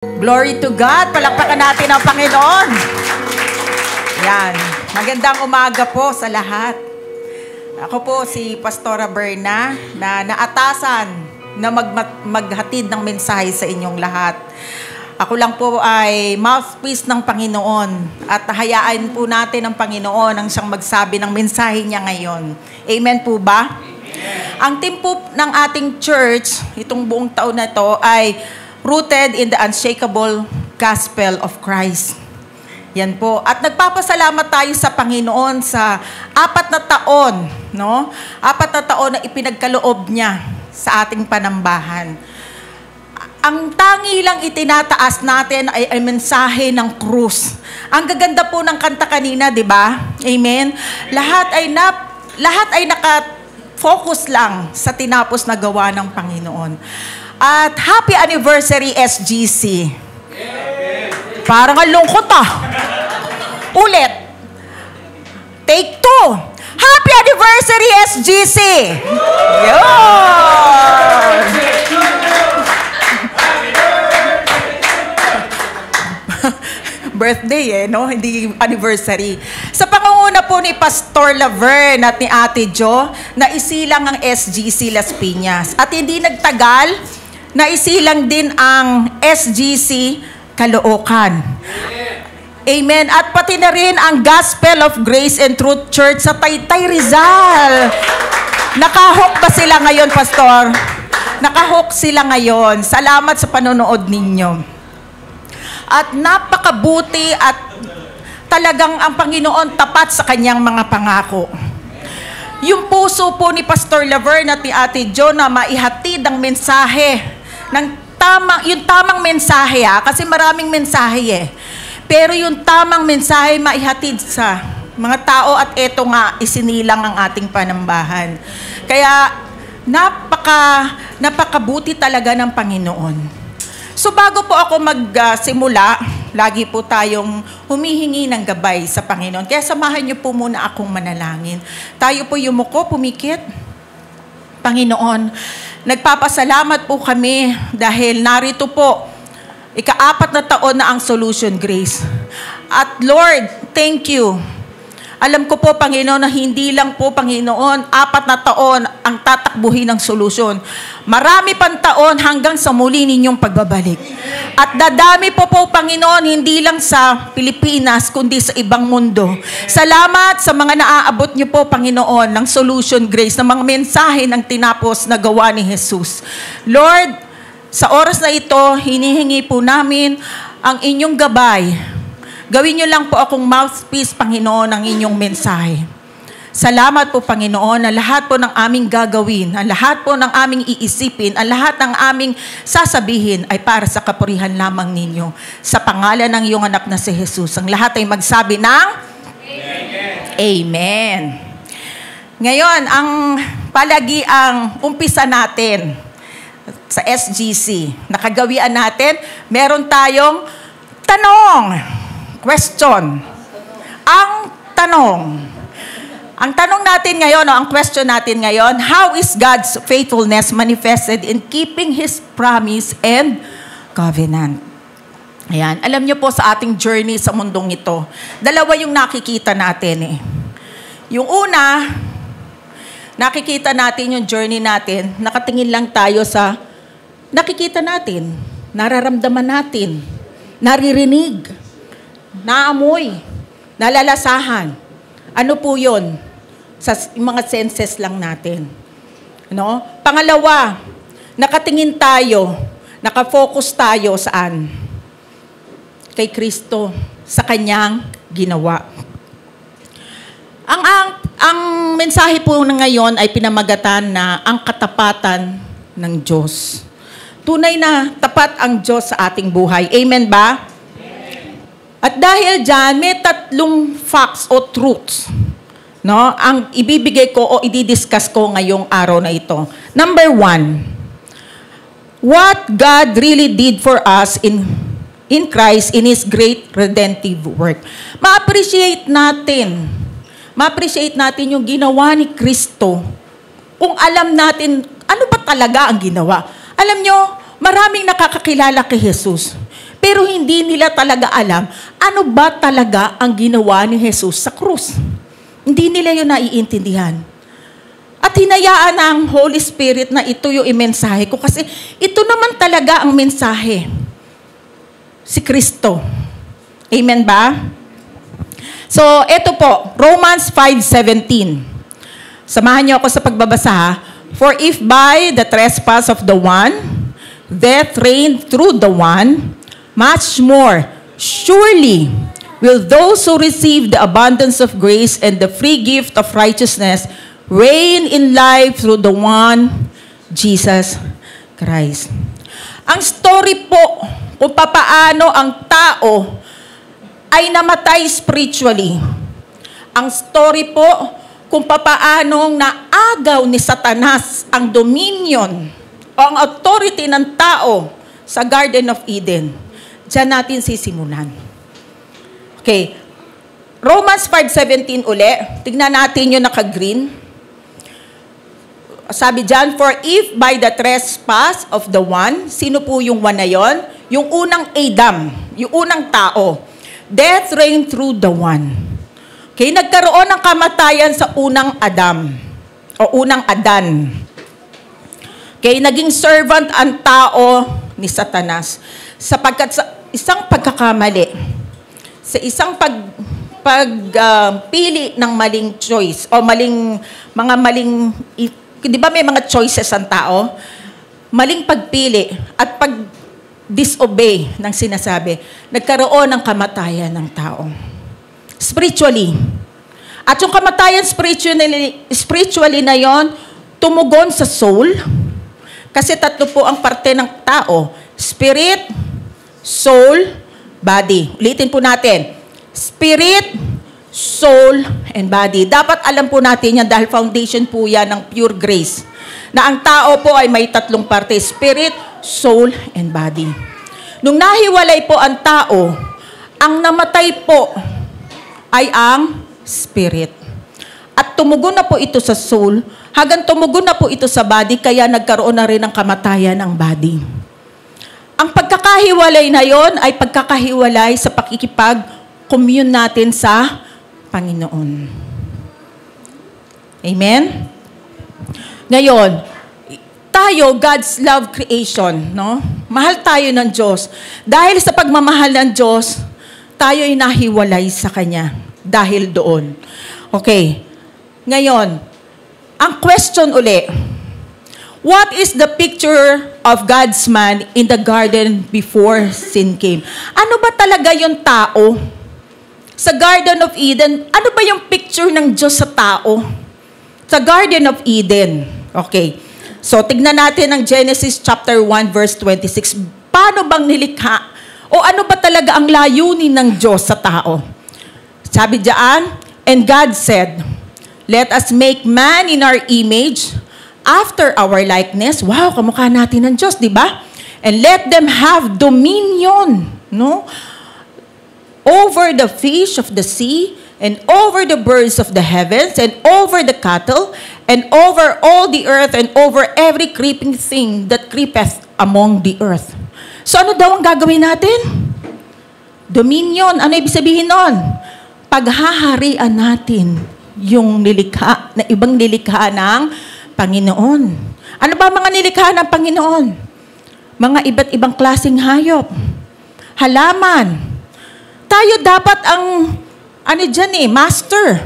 Glory to God. Palakpakan natin ang Panginoon. Yan. Magandang umaga po sa lahat. Ako po si Pastora Berna na naatasan na maghatid ng mensahe sa inyong lahat. Ako lang po ay mouthpiece ng Panginoon at hayaan po natin ang Panginoon ang siyang magsabi ng mensahe niya ngayon. Amen po ba? Amen. Ang team po ng ating church, itong buong taon na ito ay rooted in the unshakable gospel of Christ. Yan po. At nagpapasalamat tayo sa Panginoon sa 4 na taon, no? 4 na taon na ipinagkaloob niya sa ating panambahan. Ang tangi lang itinataas natin ay mensahe ng krus. Ang gaganda po ng kanta kanina, di ba? Amen? Lahat ay naka-focus lang sa tinapos na gawa ng Panginoon. At happy anniversary SGC. Parang ang lungkot Ulit. Take 2. Happy anniversary SGC. Yun. Birthday no? Hindi anniversary. Sa pangunguna po ni Pastor Laverne at ni Ate Jo, naisilang ang SGC Las Piñas. At hindi nagtagal, naisilang din ang SGC Caloocan. Amen. At pati na rin ang Gospel of Grace and Truth Church sa Taytay Rizal. Nakahok ba sila ngayon, Pastor? Nakahok sila ngayon. Salamat sa panonood ninyo. At napakabuti at talagang ang Panginoon tapat sa kanyang mga pangako. Yung puso po ni Pastor Laverne at ni Ate Jo na maihatid ang mensahe yung tamang mensahe kasi maraming mensahe Pero yung tamang mensahe maihatid sa mga tao at eto nga isinilang ang ating panambahan. Kaya napakabuti talaga ng Panginoon. So bago po ako magsimula, lagi po tayong humihingi ng gabay sa Panginoon. Kaya samahan niyo po muna akong manalangin. Tayo po yumuko, pumikit. Panginoon, nagpapasalamat po kami dahil narito po, 4 na taon na ang Solution Grace. At Lord, thank you. Alam ko po, Panginoon, na hindi lang po, Panginoon, 4 na taon ang tatakbuhin ng solusyon. Marami pang taon hanggang sa muli ninyong pagbabalik. At dadami po, Panginoon, hindi lang sa Pilipinas, kundi sa ibang mundo. Salamat sa mga naaabot niyo po, Panginoon, ng Solution Grace, ng mga mensahe ng tinapos na gawa ni Jesus. Lord, sa oras na ito, hinihingi po namin ang inyong gabay. Gawin niyo lang po akong mouthpiece, Panginoon, ng inyong mensahe. Salamat po, Panginoon, na lahat po ng aming gagawin, ang lahat po ng aming iisipin, ang lahat ng aming sasabihin ay para sa kapurihan lamang ninyo. Sa pangalan ng iyong anak na si Jesus, ang lahat ay magsabi ng Amen. Amen. Ngayon, ang palagiang umpisa natin sa SGC, nakagawian natin, meron tayong tanong. Question. Ang tanong natin ngayon, ang question natin ngayon, how is God's faithfulness manifested in keeping His promise and covenant? Ayan. Alam niyo po sa ating journey sa mundong ito, dalawa yung nakikita natin Yung una, nakikita natin yung journey natin, nakatingin lang tayo sa nakikita natin, nararamdaman natin, naririnig, naamoy, nalalasahan. Ano po yun? Sa mga senses lang natin. No? Pangalawa, nakatingin tayo, nakafocus tayo saan? Kay Kristo, sa Kanyang ginawa. Ang mensahe po na ngayon ay pinamagatan na ang katapatan ng Diyos. Tunay na tapat ang Diyos sa ating buhay. Amen ba? At dahil dyan, may 3 facts o truths, no, ang ibibigay ko o i-discuss ko ngayong araw na ito. Number 1, what God really did for us in Christ in His great redemptive work. Ma-appreciate natin yung ginawa ni Kristo. Kung alam natin, ano ba talaga ang ginawa? Alam nyo, maraming nakakakilala kay Jesus. Pero hindi nila talaga alam ano ba talaga ang ginawa ni Jesus sa krus. Hindi nila yun naiintindihan. At hinayaan ng Holy Spirit na ito yung imensahe ko kasi ito naman talaga ang mensahe. Si Kristo. Amen ba? So, ito po, Romans 5:17. Samahan niyo ako sa pagbabasa ha. For if by the trespass of the one, death reigned through the one, much more, surely, will those who receive the abundance of grace and the free gift of righteousness reign in life through the one, Jesus Christ. Ang story po kung papaano ang tao ay namatay spiritually. Ang story po kung papaanong naagaw ni Satanas ang dominion o ang authority ng tao sa Garden of Eden. Diyan natin sisimulan. Okay. Romans 5:17 uli. Tignan natin yung naka-green. Sabi diyan, for if by the trespass of the one, sino po yung one na yon? Yung unang Adam, yung unang tao. Death reigned through the one. Okay, nagkaroon ng kamatayan sa unang Adam o unang Adan. Okay, naging servant ang tao ni Satanas sapagkat sa isang pagkakamali, sa isang pagpili ng maling choice o mga maling, di ba may mga choices ang tao? Maling pagpili at pag-disobey ng sinasabi, nagkaroon ng kamatayan ng tao. Spiritually. At yung kamatayan spiritually na yon, tumugon sa soul. Kasi tatlo po ang parte ng tao. Spirit, soul, body. Ulitin po natin. Spirit, soul, and body. Dapat alam po natin yan dahil foundation po yan ng pure grace. Na ang tao po ay may tatlong parte. Spirit, soul, and body. Nung nahiwalay po ang tao, ang namatay po ay ang spirit. At tumugon na po ito sa soul, hanggang tumugon na po ito sa body, kaya nagkaroon na rin ng kamatayan ang body. Ang pagkakahiwalay na yon ay pagkakahiwalay sa pakikipag-commune natin sa Panginoon. Amen? Ngayon, tayo, God's love creation, no? Mahal tayo ng Diyos. Dahil sa pagmamahal ng Diyos, tayo ay nahiwalay sa Kanya dahil doon. Okay. Ngayon, ang question uli, what is the picture of God's man in the garden before sin came? Ano ba talaga yung tao? Sa Garden of Eden, ano ba yung picture ng Diyos sa tao? Sa Garden of Eden. Okay. So, tignan natin ang Genesis chapter 1 verse 26. Paano bang nilikha? O ano ba talaga ang layunin ng Diyos sa tao? Sabi diyan, and God said, let us make man in our image, after our likeness. Wow, kamukha natin ng Diyos, di ba? And let them have dominion, no? Over the fish of the sea, and over the birds of the heavens, and over the cattle, and over all the earth, and over every creeping thing that creepeth among the earth. So ano daw ang gagawin natin? Dominion. Ano ibig sabihin nun? Paghaharian natin yung nilikha, na ibang nilikha ng Panginoon. Ano ba mga nilikha ng Panginoon? Mga iba't ibang klaseng hayop. Halaman. Tayo dapat ang, master.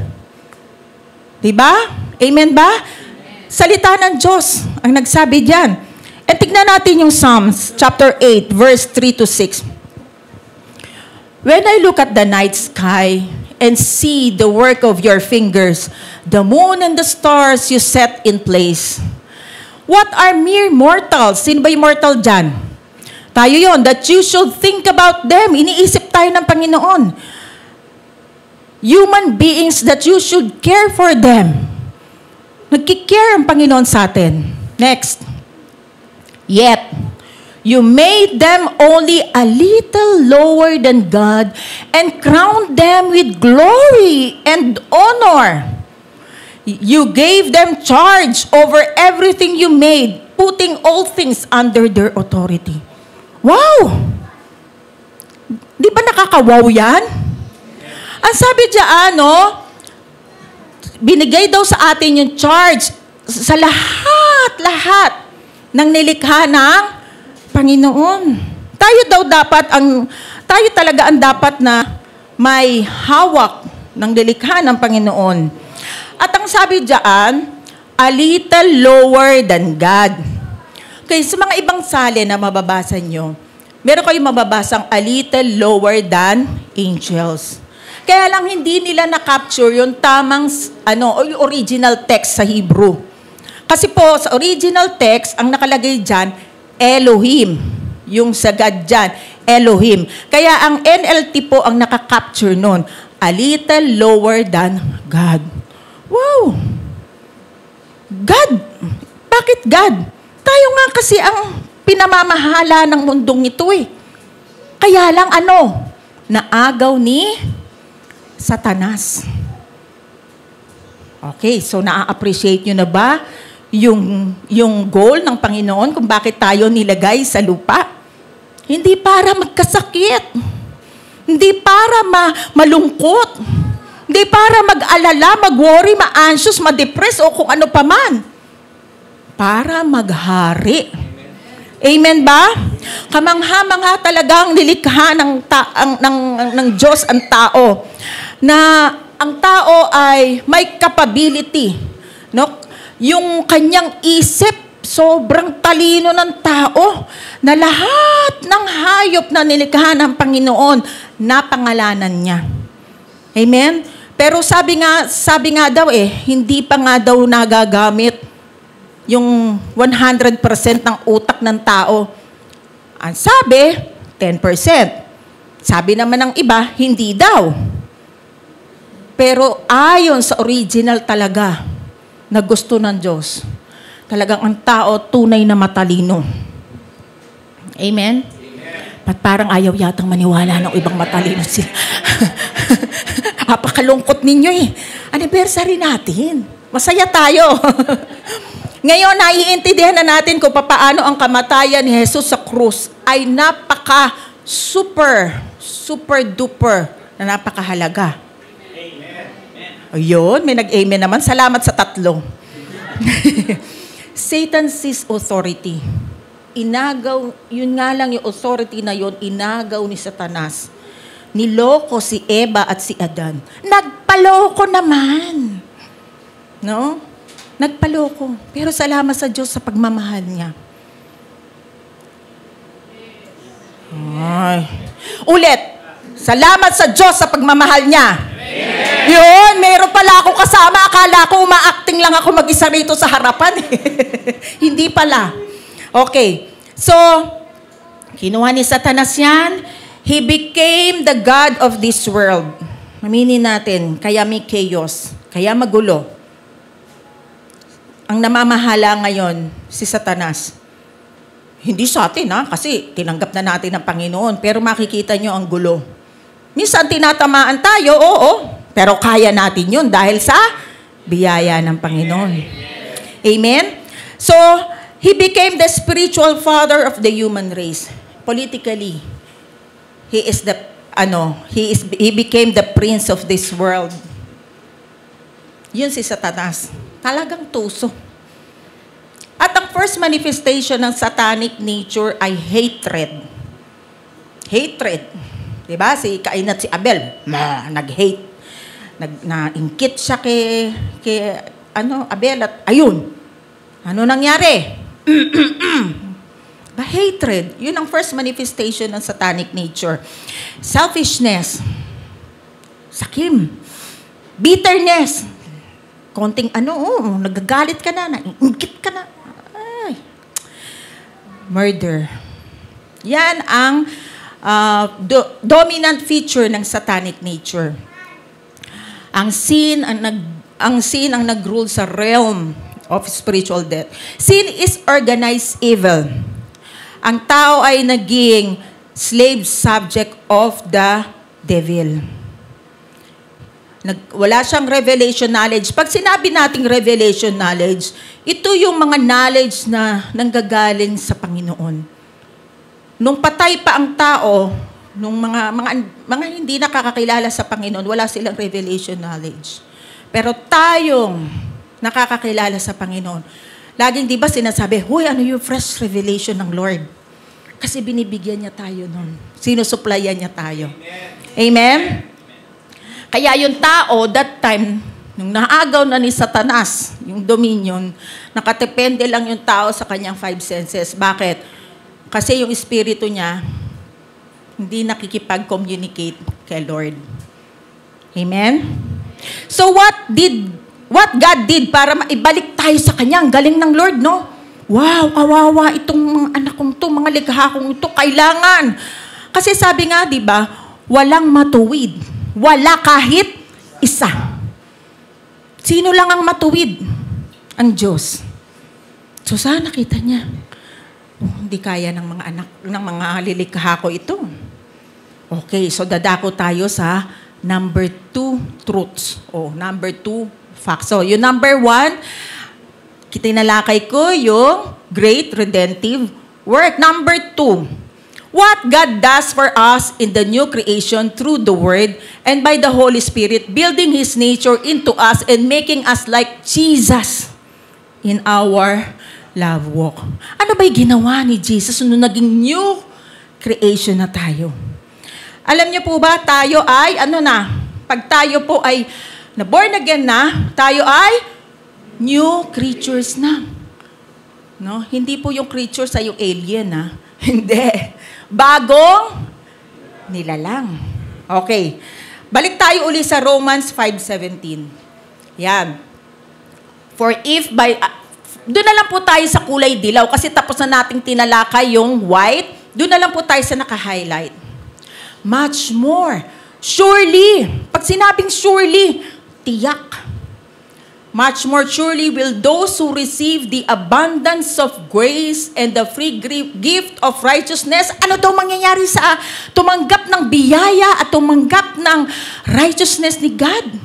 Diba? Amen ba? Salita ng Diyos ang nagsabi diyan. And tignan natin yung Psalms, chapter 8, verse 3 to 6. When I look at the night sky and see the work of your fingers, the moon and the stars you set in place. What are mere mortals? Sino ba yung mortal dyan? Tayo yon, that you should think about them. Iniisip tayo ng Panginoon. Human beings that you should care for them. Nagkikare ang Panginoon sa atin. Next. Yet, you made them only a little lower than God and crowned them with glory and honor. You gave them charge over everything you made, putting all things under their authority. Wow! Di ba nakakawaw yan? Ang sabi diyan, binigay daw sa atin yung charge sa lahat ng nilikha ng Panginoon. Tayo talaga ang dapat na may hawak ng nilikha ng Panginoon. At ang sabi diyan, a little lower than God. Okay, sa mga ibang salin na mababasa nyo, meron kayong mababasang a little lower than angels. Kaya lang hindi nila na-capture yung tamang, yung original text sa Hebrew. Kasi po, sa original text, ang nakalagay dyan, Elohim. Yung sa God dyan, Elohim. Kaya ang NLT po ang nakaka-capture nun, a little lower than God. Wow! God! Bakit God? Tayo nga kasi ang pinamamahala ng mundong ito eh. Kaya lang naagaw ni Satanas. Okay, so na-appreciate nyo na ba yung goal ng Panginoon kung bakit tayo nilagay sa lupa? Hindi para magkasakit. Hindi para malungkot. Hindi para mag-alala, mag-worry, ma-anxious, ma-depress o kung ano pa man. Para maghari. Amen ba? Kamangha-mangha talagang nilikha ng Diyos ang tao. Na ang tao ay may capability. No? Yung kanyang isip, sobrang talino ng tao na lahat ng hayop na nilikha ng Panginoon, napangalanan niya. Amen? Pero sabi nga daw hindi pa nga daw nagagamit yung 100% ng utak ng tao. Ang sabi, 10%. Sabi naman ng iba, hindi daw. Pero ayon sa original talaga na gusto ng Diyos, talagang ang tao tunay na matalino. Amen? At parang ayaw yatang maniwala ng ibang matalino sila. Apakalungkot ninyo Anniversary natin. Masaya tayo. Ngayon, naiintindihan na natin kung paano ang kamatayan ni Jesus sa krus ay super duper na napakahalaga. Ayun, may nag-amen naman. Salamat sa 3. Satan sees authority. Inagaw, yun nga lang yung authority na yun, inagaw ni Satanas. Niloko si Eva at si Adan. Nagpaloko naman. No? Nagpaloko. Pero salamat sa Diyos sa pagmamahal niya. Ay. Ulit. Salamat sa Diyos sa pagmamahal niya. Yun, meron pala ako kasama. Akala ko uma-acting lang ako mag-isa rito sa harapan. Hindi pala. Okay. So, kinuha ni Satanas yan. He became the God of this world. Aminin natin, kaya may chaos, kaya magulo. Ang namamahala ngayon, si Satanas. Hindi sa atin, kasi tinanggap na natin ng Panginoon. Pero makikita nyo ang gulo. Minsan tinatamaan tayo, oo. Pero kaya natin yun dahil sa biyaya ng Panginoon. Amen? So, he became the spiritual father of the human race. Politically, he became the prince of this world. Yun si Satanas. Talagang tuso. At ang first manifestation ng satanic nature ay hatred. Hatred. Diba? Si Cain at si Abel, nag-hate. Na-ingkit siya kay Abel at ayun. Ano nangyari? Hatred. Yun ang first manifestation ng satanic nature. Selfishness. Sakim. Bitterness. Konting nagagalit ka na, naingkit ka na. Ay. Murder. Yan ang dominant feature ng satanic nature. Ang sin ang nag-rule sa realm of spiritual death. Sin is organized evil. Ang tao ay naging slave subject of the devil. Wala siyang revelation knowledge. Pag sinabi nating revelation knowledge, ito yung mga knowledge na nanggagaling sa Panginoon. Nung patay pa ang tao, nung mga hindi nakakakilala sa Panginoon, wala silang revelation knowledge. Pero tayong nakakakilala sa Panginoon, laging di ba sinasabi, huy, ano yung fresh revelation ng Lord? Kasi binibigyan niya tayo nun. Sinusuplayan niya tayo. Amen? Kaya yung tao, that time, nung naagaw na ni Satanas, yung dominion, nakatepende lang yung tao sa kanyang 5 senses. Bakit? Kasi yung espiritu niya, hindi nakikipag-communicate kay Lord. Amen? So what God did para maibalik tayo sa Kanya? Ang galing ng Lord, no? Wow, kawawa itong mga anak kong to, mga likha kong ito, kailangan. Kasi sabi nga, di ba, walang matuwid. Wala kahit isa. Sino lang ang matuwid? Ang Diyos. So sana nakita niya, hindi kaya ng mga anak, ng mga lilikha ko ito. Okay, so dadako tayo sa number 2 truths. Number 2 facts. So, yung number 1, kitinalakay ko yung great redemptive work. Number 2, what God does for us in the new creation through the Word and by the Holy Spirit, building His nature into us and making us like Jesus in our love walk. Ano ba'y ginawa ni Jesus nung naging new creation na tayo? Alam niyo po ba, tayo ay, pag tayo po ay na-born again na, tayo ay new creatures na. No? Hindi po yung creatures ay yung alien, ha? Hindi. Bagong nilalang. Okay. Balik tayo uli sa Romans 5:17. Yan. For if by... doon na lang po tayo sa kulay dilaw kasi tapos na nating tinalakay yung white. Doon na lang po tayo sa naka-highlight. Much more. Surely. Pag sinabing surely, tiyak. Much more surely will those who receive the abundance of grace and the free gift of righteousness. Ano daw mangyayari sa tumanggap ng biyaya at tumanggap ng righteousness ni God?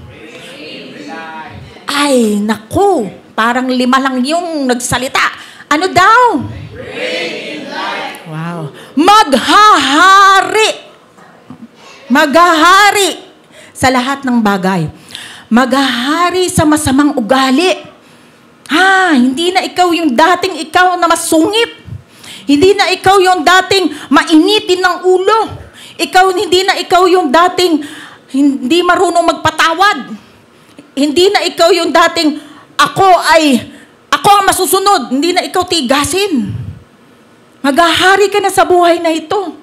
Ay, naku. Parang 5 lang yung nagsalita. Ano daw? Wow. Maghahari. Maghahari sa lahat ng bagay. Maghahari sa masamang ugali. Hindi na ikaw yung dating ikaw na masungit. Hindi na ikaw yung dating mainitin ng ulo. Hindi na ikaw yung dating hindi marunong magpatawad. Hindi na ikaw yung dating ako ang masusunod. Hindi na ikaw tigasin. Maghahari ka na sa buhay na ito.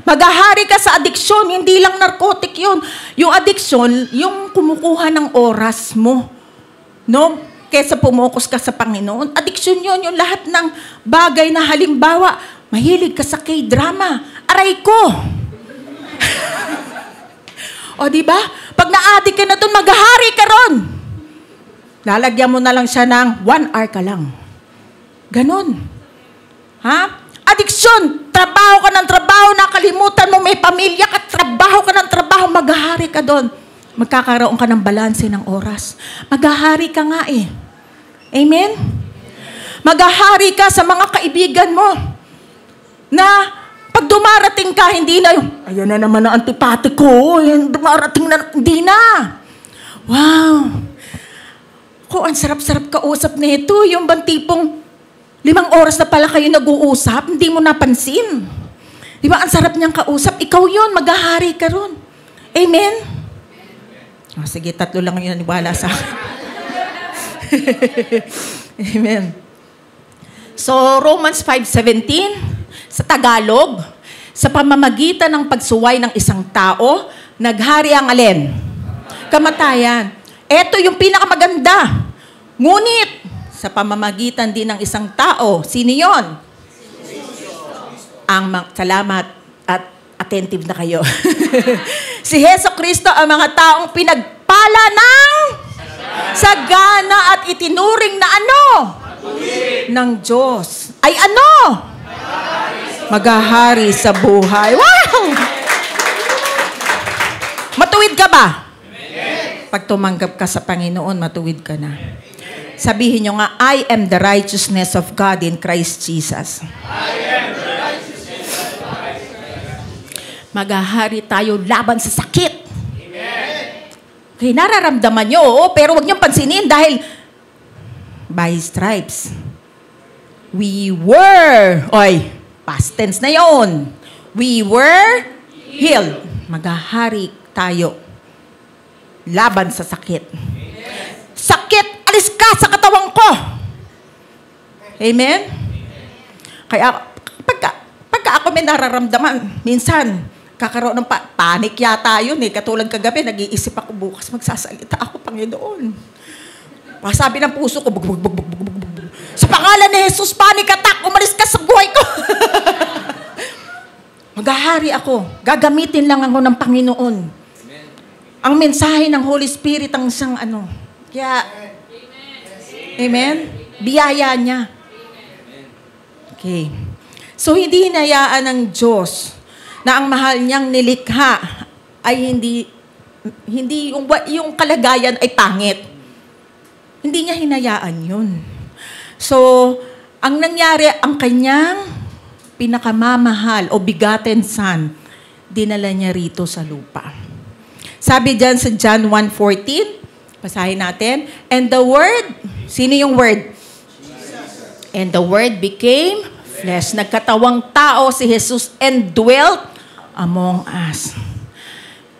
Maghahari ka sa addiction, hindi lang narcotic yun. Yung addiction, yung kumukuha ng oras mo. No? Kesa pumokus ka sa Panginoon. Addiction yun, yung lahat ng bagay na halimbawa, mahilig ka sa K-drama. Aray ko! O, diba? Pag na-addict ka na doon, maghahari ka ron. Lalagyan mo na lang siya ng 1 hour ka lang. Ganon. Ha? Addiction, trabaho ka ng trabaho, nakalimutan mo, may pamilya ka, trabaho ka ng trabaho, maghahari ka doon. Magkakaroon ka ng balanse ng oras. Maghahari ka nga eh. Amen? Maghahari ka sa mga kaibigan mo na pag dumarating ka, hindi na yung, ayan na naman ang antipati ko, dumarating na, hindi na. Wow. Ang sarap-sarap kausap na ito, yung bang tipong 5 oras na pala kayo nag-uusap, hindi mo napansin. Di ba, ang sarap niyang kausap. Ikaw yun, maghahari ka ron. Amen? Sige, 3 lang yun naniwala sa akin. Amen. So, Romans 5:17, sa Tagalog, sa pamamagitan ng pagsuway ng isang tao, naghari ang alin? Kamatayan. Ito yung pinakamaganda. Ngunit, sa pamamagitan din ng isang tao. Sino yun? Salamat at attentive na kayo. Si Heso Kristo ang mga taong pinagpala ng sagana at itinuring na ano? Ng Diyos. Ay ano? Maghahari sa buhay. Wow! Matuwid ka ba? Pag tumanggap ka sa Panginoon, matuwid ka na. Sabihin nyo nga, I am the righteousness of God in Christ Jesus. Maghahari tayo laban sa sakit. Okay, nararamdaman nyo, pero huwag niyong pansinin dahil by stripes, we were, past tense na yon. We were healed. Maghahari tayo laban sa sakit. Sakit, alis ka sa katawan ko. Amen? Kaya, pagka ako may nararamdaman, minsan, kakaroon ng panic yata yun eh. Katulad kagabi, nag-iisip ako bukas, magsasalita ako, Panginoon. Sabi ng puso ko, bug. Sa pangalan ni Jesus, panic attack, umalis ka sa buhay ko. Maghahari ako. Gagamitin lang ako ng Panginoon. Amen. Ang mensahe ng Holy Spirit, ang isang Kaya, Amen? Biyaya niya. Okay. So, hindi hinayaan ng Diyos na ang mahal niyang nilikha ay hindi yung kalagayan ay pangit. Hindi niya hinayaan yun. So, ang nangyari, ang kanyang pinakamamahal o begotten son, dinala niya rito sa lupa. Sabi dyan sa John 1:14, basahin natin, and the Word, sino yung Word? Jesus. And the Word became flesh. Nagkatawang tao si Jesus and dwelt among us.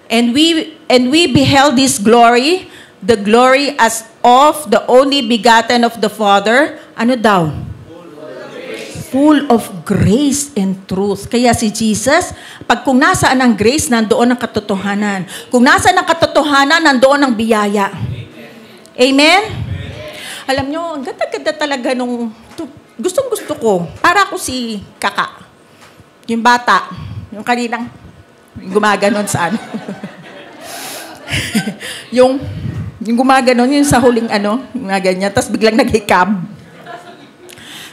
And we beheld His glory, the glory as of the only begotten of the Father. Ano daw? Full of grace and truth. Kaya si Jesus, kung nasaan ang grace, nandoon ang katotohanan. Kung nasaan ang katotohanan, nandoon ang biyaya. Amen? Alam nyo, ang ganda-ganda talaga nung, gustong-gusto ko. Para ako si Kaka. Yung bata. Yung kaninang gumaganon sa yung gumaganon, yung sa huling yung ganyan, tapos biglang naghikab.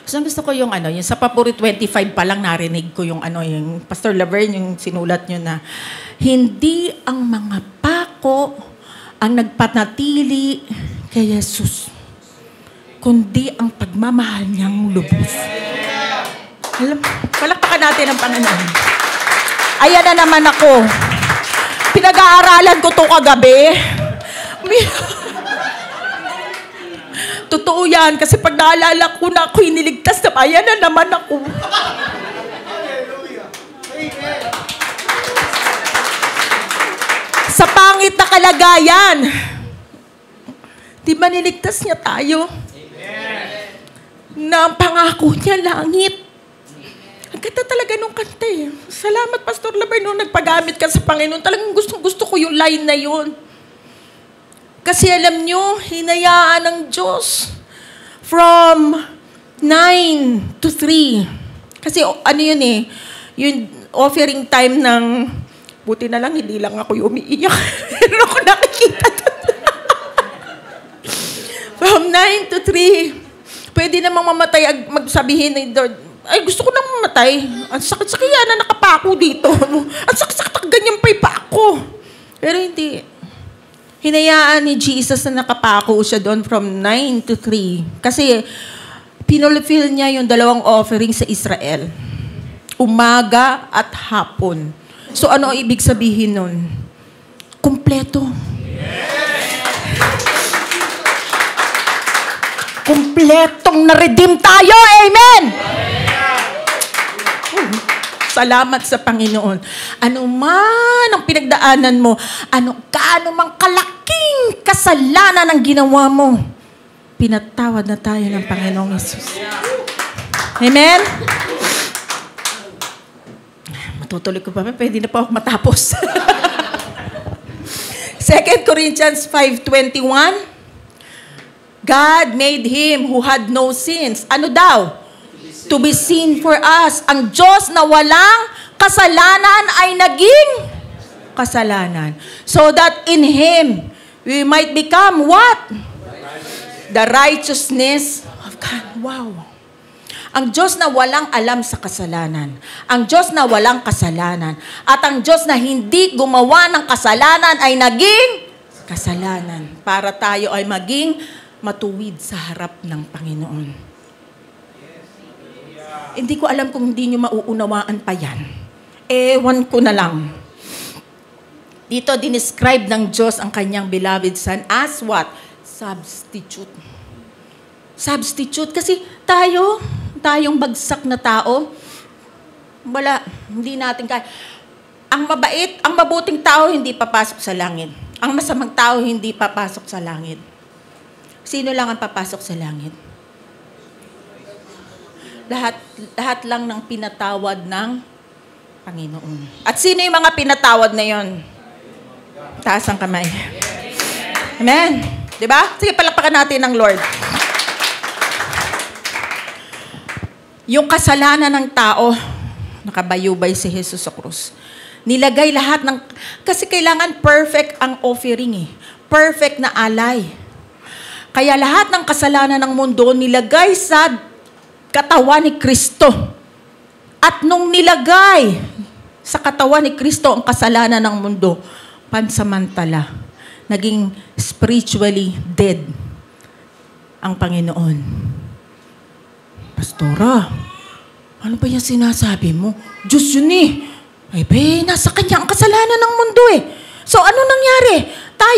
Gusto ko yung yung sa Papuri 25 pa lang narinig ko yung yung Pastor Laverne, yung sinulat nyo na, hindi ang mga pako ang nagpanatili kay Jesus, kundi ang pagmamahal niyang lubos. Alam, palakpakan natin ang Panginoon. Ayan na naman ako. Pinag-aaralan ko to kagabi. Totoo yan, kasi pag naalala ko na ako iniligtas na, ayan na naman ako. Sa pangit na kalagayan, di ba niligtas niya tayo? Na ang pangako niya, langit. Ang ganda talaga nung kanta eh. Salamat, Pastor Laverne, nung nagpagamit ka sa Panginoon. Talagang gustong-gusto ko yung line na yun. Kasi alam nyo, hinayaan ng Diyos from 9 to 3. Kasi yun eh, yung offering time ng, buti na lang, hindi lang ako yung umiiyak. Pero ako nakikita doon. From 9 to 3. Pwede namang mamatay, magsabihin ni Lord, ay, gusto ko nang mamatay. Ang sakit-sakit yan na nakapako dito. Ang sakit-sakit, ganyan pa yung pako. Pero hindi. Hinayaan ni Jesus na nakapako siya doon from 9 to 3. Kasi pinulfill niya yung 2 offering sa Israel. Umaga at hapon. So ano ang ibig sabihin nun? Kumpleto. Kumpletong na-redeem tayo. Amen! Salamat sa Panginoon. Ano man ang pinagdaanan mo, gaano mang kalaking kasalanan ang ginawa mo, pinatawad na tayo ng Panginoong Yesus. Amen? Matutuloy ko pa, pwede na pa ako matapos. 2 Corinthians 5:21, God made Him who had no sins. Ano daw? To be sin for us. Ang Diyos na walang kasalanan ay naging kasalanan. So that in Him, we might become what? The righteousness of God. Wow. Ang Diyos na walang alam sa kasalanan. Ang Diyos na walang kasalanan. At ang Diyos na hindi gumawa ng kasalanan ay naging kasalanan. Para tayo ay maging matuwid sa harap ng Panginoon. Hindi ko alam kung hindi nyo mauunawaan pa yan. Ewan ko na lang. Dito, dinescribe ng Diyos ang kanyang beloved Son as what? Substitute. Substitute. Kasi tayong bagsak na tao, wala, hindi natin kaya. Ang mabait, ang mabuting tao, hindi papasok sa langit. Ang masamang tao, hindi papasok sa langit. Sino lang ang papasok sa langit? Lahat lang ng pinatawad ng Panginoon. At sino yung mga pinatawad na yon? Taas ang kamay. Amen. Diba? Sige, palakpakan natin ng Lord. Yung kasalanan ng tao, nakabayubay si Jesus sa krus. Nilagay lahat ng... Kasi kailangan perfect ang offering eh. Perfect na alay. Kaya lahat ng kasalanan ng mundo nilagay sa katawan ni Kristo. At nung nilagay sa katawan ni Kristo ang kasalanan ng mundo, pansamantala, naging spiritually dead ang Panginoon. Pastora, ano ba yung sinasabi mo? Diyos yun eh. Nasa Kanya ang kasalanan ng mundo eh. So, ano nangyari?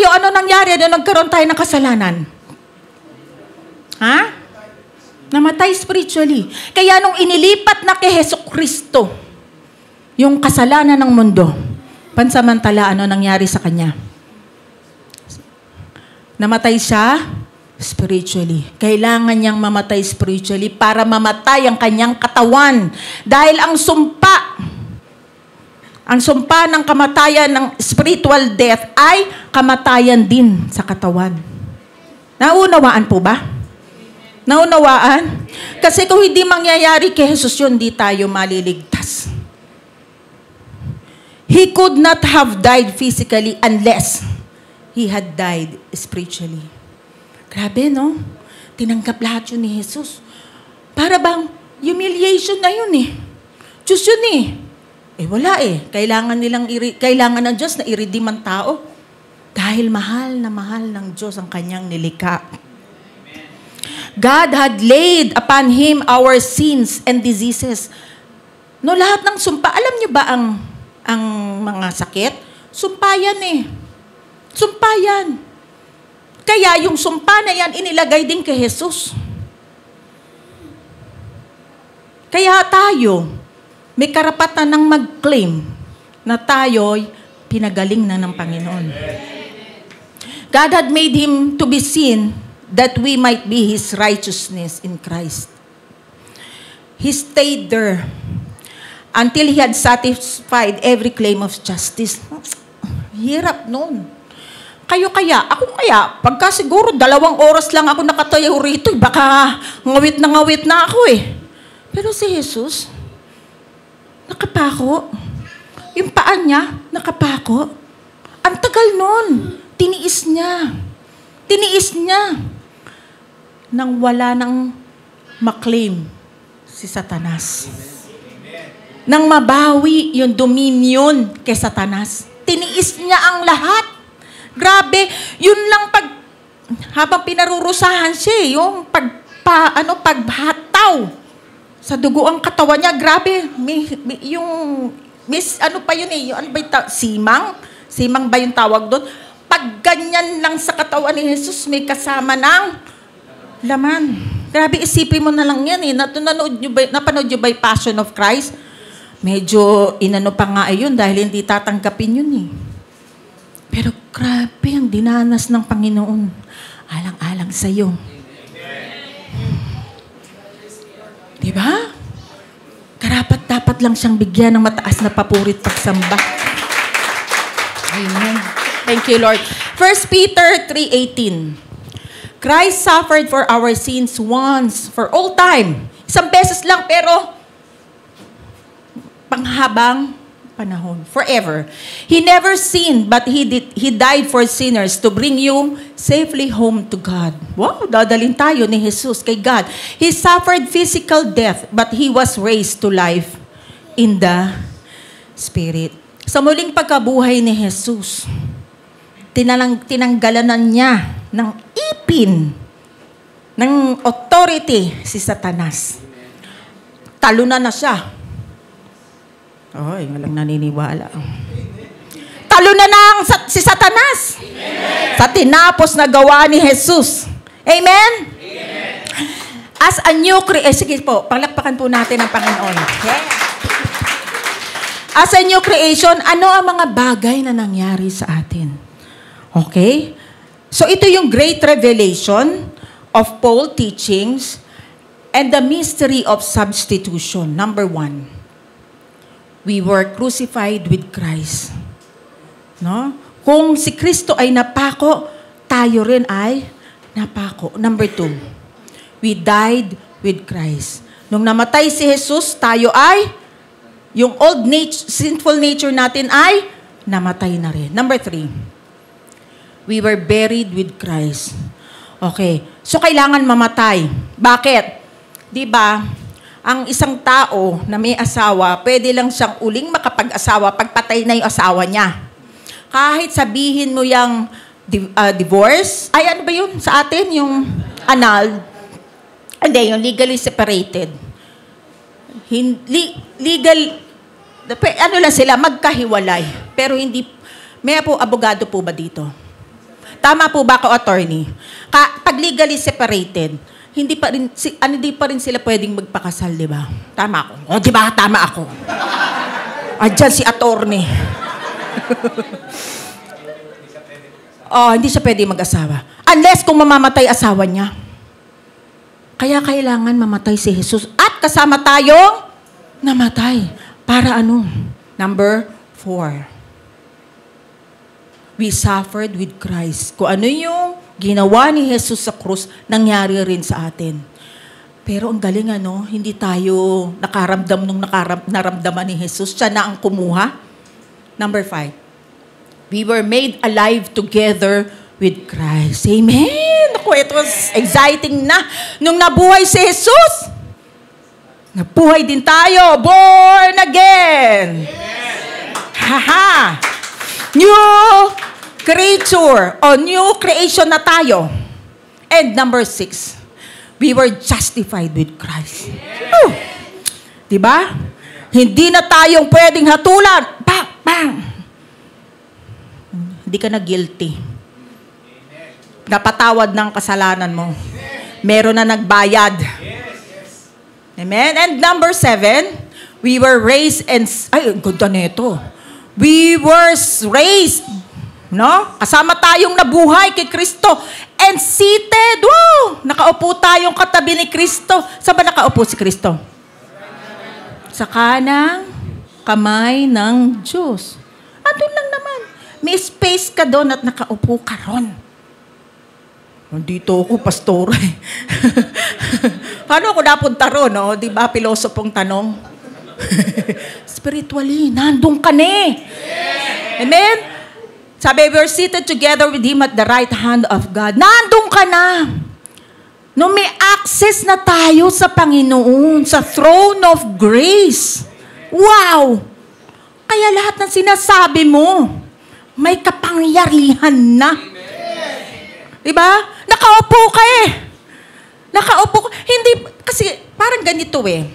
Ano nangyari na nagkaroon tayo ng kasalanan? Ha? Namatay spiritually. Kaya nung inilipat na kay Jesucristo, yung kasalanan ng mundo, pansamantala, ano nangyari sa Kanya? Namatay siya spiritually. Kailangan niyang mamatay spiritually para mamatay ang kanyang katawan. Dahil ang sumpa ng kamatayan ng spiritual death ay kamatayan din sa katawan. Naunawaan po ba? Naunawaan? Kasi kung hindi mangyayari kay Jesus yun, hindi tayo maliligtas. He could not have died physically unless He had died spiritually. Grabe, no? Tinanggap lahat yun ni Jesus. Para bang humiliation na yun eh. Diyos yun eh. Wala eh. Kailangan ng Diyos na i-redeem ang tao. Dahil mahal na mahal ng Diyos ang kanyang nilikha. God had laid upon Him our sins and diseases. No, lahat ng sumpa. Alam niyo ba ang mga sakit? Sumpa yan eh. Sumpa yan. Kaya yung sumpa na yan, inilagay din kay Jesus. Kaya tayo, may karapatan ng mag-claim na tayo'y pinagaling na ng Panginoon. God had made Him to be sin that we might be His righteousness in Christ. He stayed there until He had satisfied every claim of justice. Hirap nun. Ako kaya, pagka siguro 2 oras lang ako nakatayo rito, baka ngawit na ako eh. Pero si Jesus, nakapako. Yung paa niya, nakapako. Ang tagal nun. Tiniis niya. Nang wala nang maklaim si Satanas. Nang mabawi yung dominion kay Satanas. Tiniis niya ang lahat. Grabe, yun lang habang pinarurusahan siya, yung paghataw sa dugo ang katawan niya, grabe, simang? Simang ba yung tawag doon? Pag ganyan lang sa katawan ni Jesus, may kasama ng laman. Grabe, isipin mo na lang yan eh. Napanood nyo ba yung Passion of Christ? Medyo inano pa nga yun dahil hindi tatanggapin yun eh. Pero grabe ang dinanas ng Panginoon. Alang-alang sa'yo. Diba? Karapat-dapat lang siyang bigyan ng mataas na papurit pagsamba. Amen. Thank you, Lord. 1 Peter 3:18. Christ suffered for our sins once, for all time. Isang beses lang, pero panghabang panahon. Forever. He never sinned, but He died for sinners to bring you safely home to God. Wow, dadalhin tayo ni Jesus kay God. He suffered physical death, but He was raised to life in the Spirit. Sa muling pagkabuhay ni Jesus, tinanggalan niya ng ipin, ng authority si Satanas. Talunan na siya. Ay, walang naniniwala. Talo na si Satanas. Amen. Sa tinapos na gawa ni Jesus. Amen? Amen. As a new sige po, palakpakan po natin ang Panginoon. Okay? As a new creation, ano ang mga bagay na nangyari sa atin? Okay? So ito yung great revelation of Paul's teachings and the mystery of substitution. Number 1. We were crucified with Christ. No? Kung si Kristo ay napako, tayo rin ay napako. Number 2, we died with Christ. Nung namatay si Jesus, tayo ay, yung old sinful nature natin ay namatay na rin. Number 3, we were buried with Christ. Okay. So, kailangan mamatay. Bakit? Diba? Ang isang tao na may asawa, pwede lang siyang uling makapag-asawa pagpatay na yung asawa niya. Kahit sabihin mo yung divorce, ay ano ba yun sa atin? Yung annulled. Hindi, yung legally separated. Legal, ano lang sila, magkahiwalay. Pero hindi, may po abogado po ba dito? Tama po ba ako, attorney? Pag legally separated, hindi pa rin sila pwedeng magpakasal, di ba? Tama ako. O, di ba? Tama ako. Diyan si attorney. Hindi siya pwedeng mag-asawa. Unless kung mamamatay asawa niya. Kaya kailangan mamatay si Jesus. At kasama tayong namatay. Para ano? Number 4. We suffered with Christ. Kung ano yung ginawa ni Jesus sa krus, nangyari rin sa atin. Pero ang galing hindi tayo nakaramdam nung naramdaman ni Jesus. Siya na ang kumuha. Number 5. We were made alive together with Christ. Amen! Naku, it was exciting na. Nung nabuhay si Jesus, nabuhay din tayo. Born again! Haha! New creature o new creation na tayo. And number 6, we were justified with Christ. Oh. Diba? Hindi na tayong pwedeng hatulan. Bang! Bang! Hindi ka na guilty. Napatawad ng kasalanan mo. Meron na nagbayad. Amen? And number 7, we were raised and... Ay, ganda nito. We were raised, no? Kasama tayong nabuhay kay Kristo and seated. Wow! Nakaupo tayong katabi ni Kristo. Saan ba nakaupo si Kristo? Sa kanang kamay ng Diyos. Andun lang naman. May space ka doon at nakaupo ka ron. Nandito ako, pastor. Paano ako napunta ron, no? Di ba, pilosopong tanong? Spiritually, nandun ka na. Amen? Sabi, we're seated together with Him at the right hand of God. Nandun ka na. No, may access na tayo sa Panginoon, sa throne of grace. Wow! Kaya lahat ng sinasabi mo, may kapangyarihan na. Diba? Nakaupo ka eh. Nakaupo ka. Hindi, kasi parang ganito eh.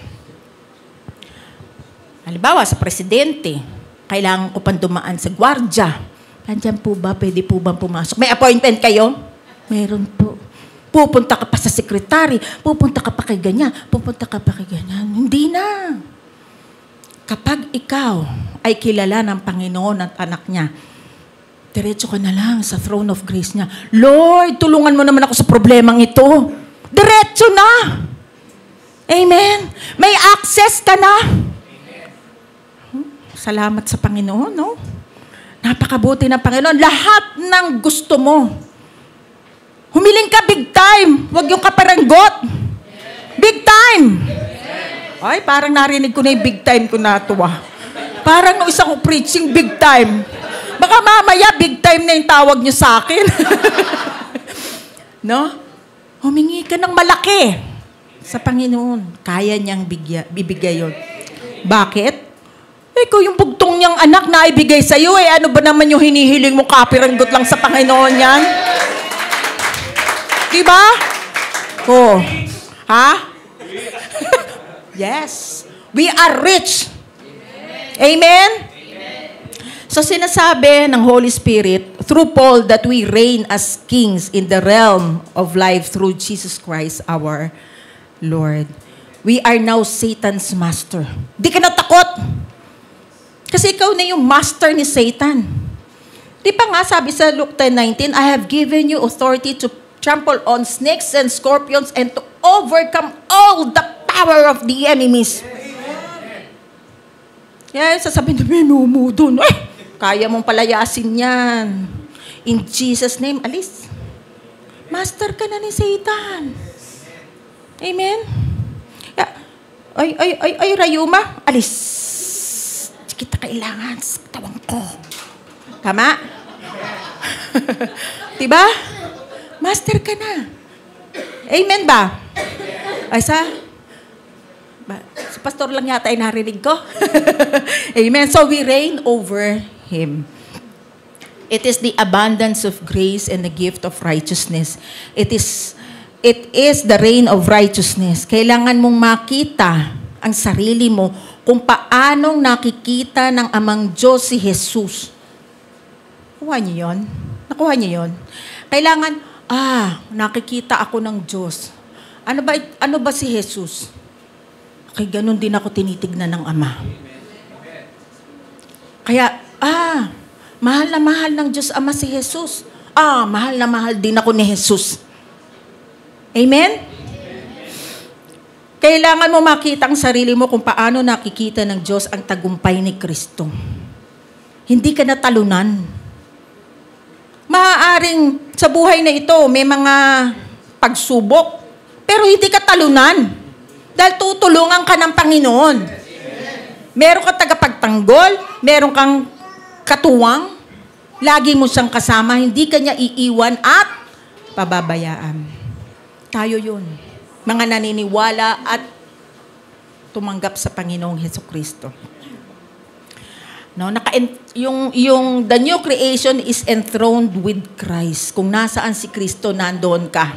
Halimbawa, sa presidente, kailangan ko pang dumaan sa gwardya. Nandiyan po ba? Pwede po bang pumasok? May appointment kayo? Meron po. Pupunta ka pa sa sekretary. Pupunta ka pa kay ganyan. Pupunta ka pa kay ganyan. Hindi na. Kapag ikaw ay kilala ng Panginoon at anak niya, diretso ka na lang sa throne of grace niya. Lord, tulungan mo naman ako sa problemang ito. Diretso na. Amen. May access ka na. Salamat sa Panginoon, no? Napakabuti ng Panginoon. Lahat ng gusto mo. Humiling ka big time. Huwag yung kaparanggot. Big time. Ay, parang narinig ko na yung big time ko natuwa. Parang nung isang preaching, big time. Baka mamaya, big time na yung tawag nyo sa akin. No? Humingi ka ng malaki sa Panginoon. Kaya niyang bibigay yun. Bakit? Ikaw yung bugtong niyang anak na ibigay sa'yo eh. Ano ba naman yung hinihiling mo? Kapiranggot lang sa Panginoon yan? Diba? Oh. Ha? Yes. We are rich. Amen? So sinasabi ng Holy Spirit through Paul that we reign as kings in the realm of life through Jesus Christ our Lord. We are now Satan's master. Di ka natakot. Kasi ikaw na yung master ni Satan. Di pa nga sabi sa Luke 10:19, I have given you authority to trample on snakes and scorpions and to overcome all the power of the enemies. Kaya sasabihin na, minumudon. Ay, kaya mong palayasin yan. In Jesus' name, alis. Master ka na ni Satan. Amen? Ay, Rayuma, alis. Kita kailangan sa tawang ko. Tama? Diba? Master ka na. Amen ba? Ay, si pastor lang yata ay narinig ko. Amen. So we reign over him. It is the abundance of grace and the gift of righteousness. It is the reign of righteousness. Kailangan mong makita ang sarili mo kung paanong nakikita ng Amang Diyos si Jesus. Nakuha niyo yun? Nakuha niyo yun? Kailangan, nakikita ako ng Diyos. Ano ba si Jesus? Okay, ganun din ako tinitignan ng Ama. Kaya, mahal na mahal ng Diyos Ama si Jesus. Mahal na mahal din ako ni Jesus. Amen? Kailangan mo makita ang sarili mo kung paano nakikita ng Diyos ang tagumpay ni Kristo. Hindi ka natalunan. Maaaring sa buhay na ito, may mga pagsubok, pero hindi ka talunan. Dahil tutulungan ka ng Panginoon. Meron ka tagapagtanggol, meron kang katuwang, lagi mo siyang kasama, hindi ka niya iiwan at pababayaan. Tayo yun. Mga naniniwala at tumanggap sa Panginoong Hesukristo. No, yung the new creation is enthroned with Christ. Kung nasaan si Kristo, nandoon ka.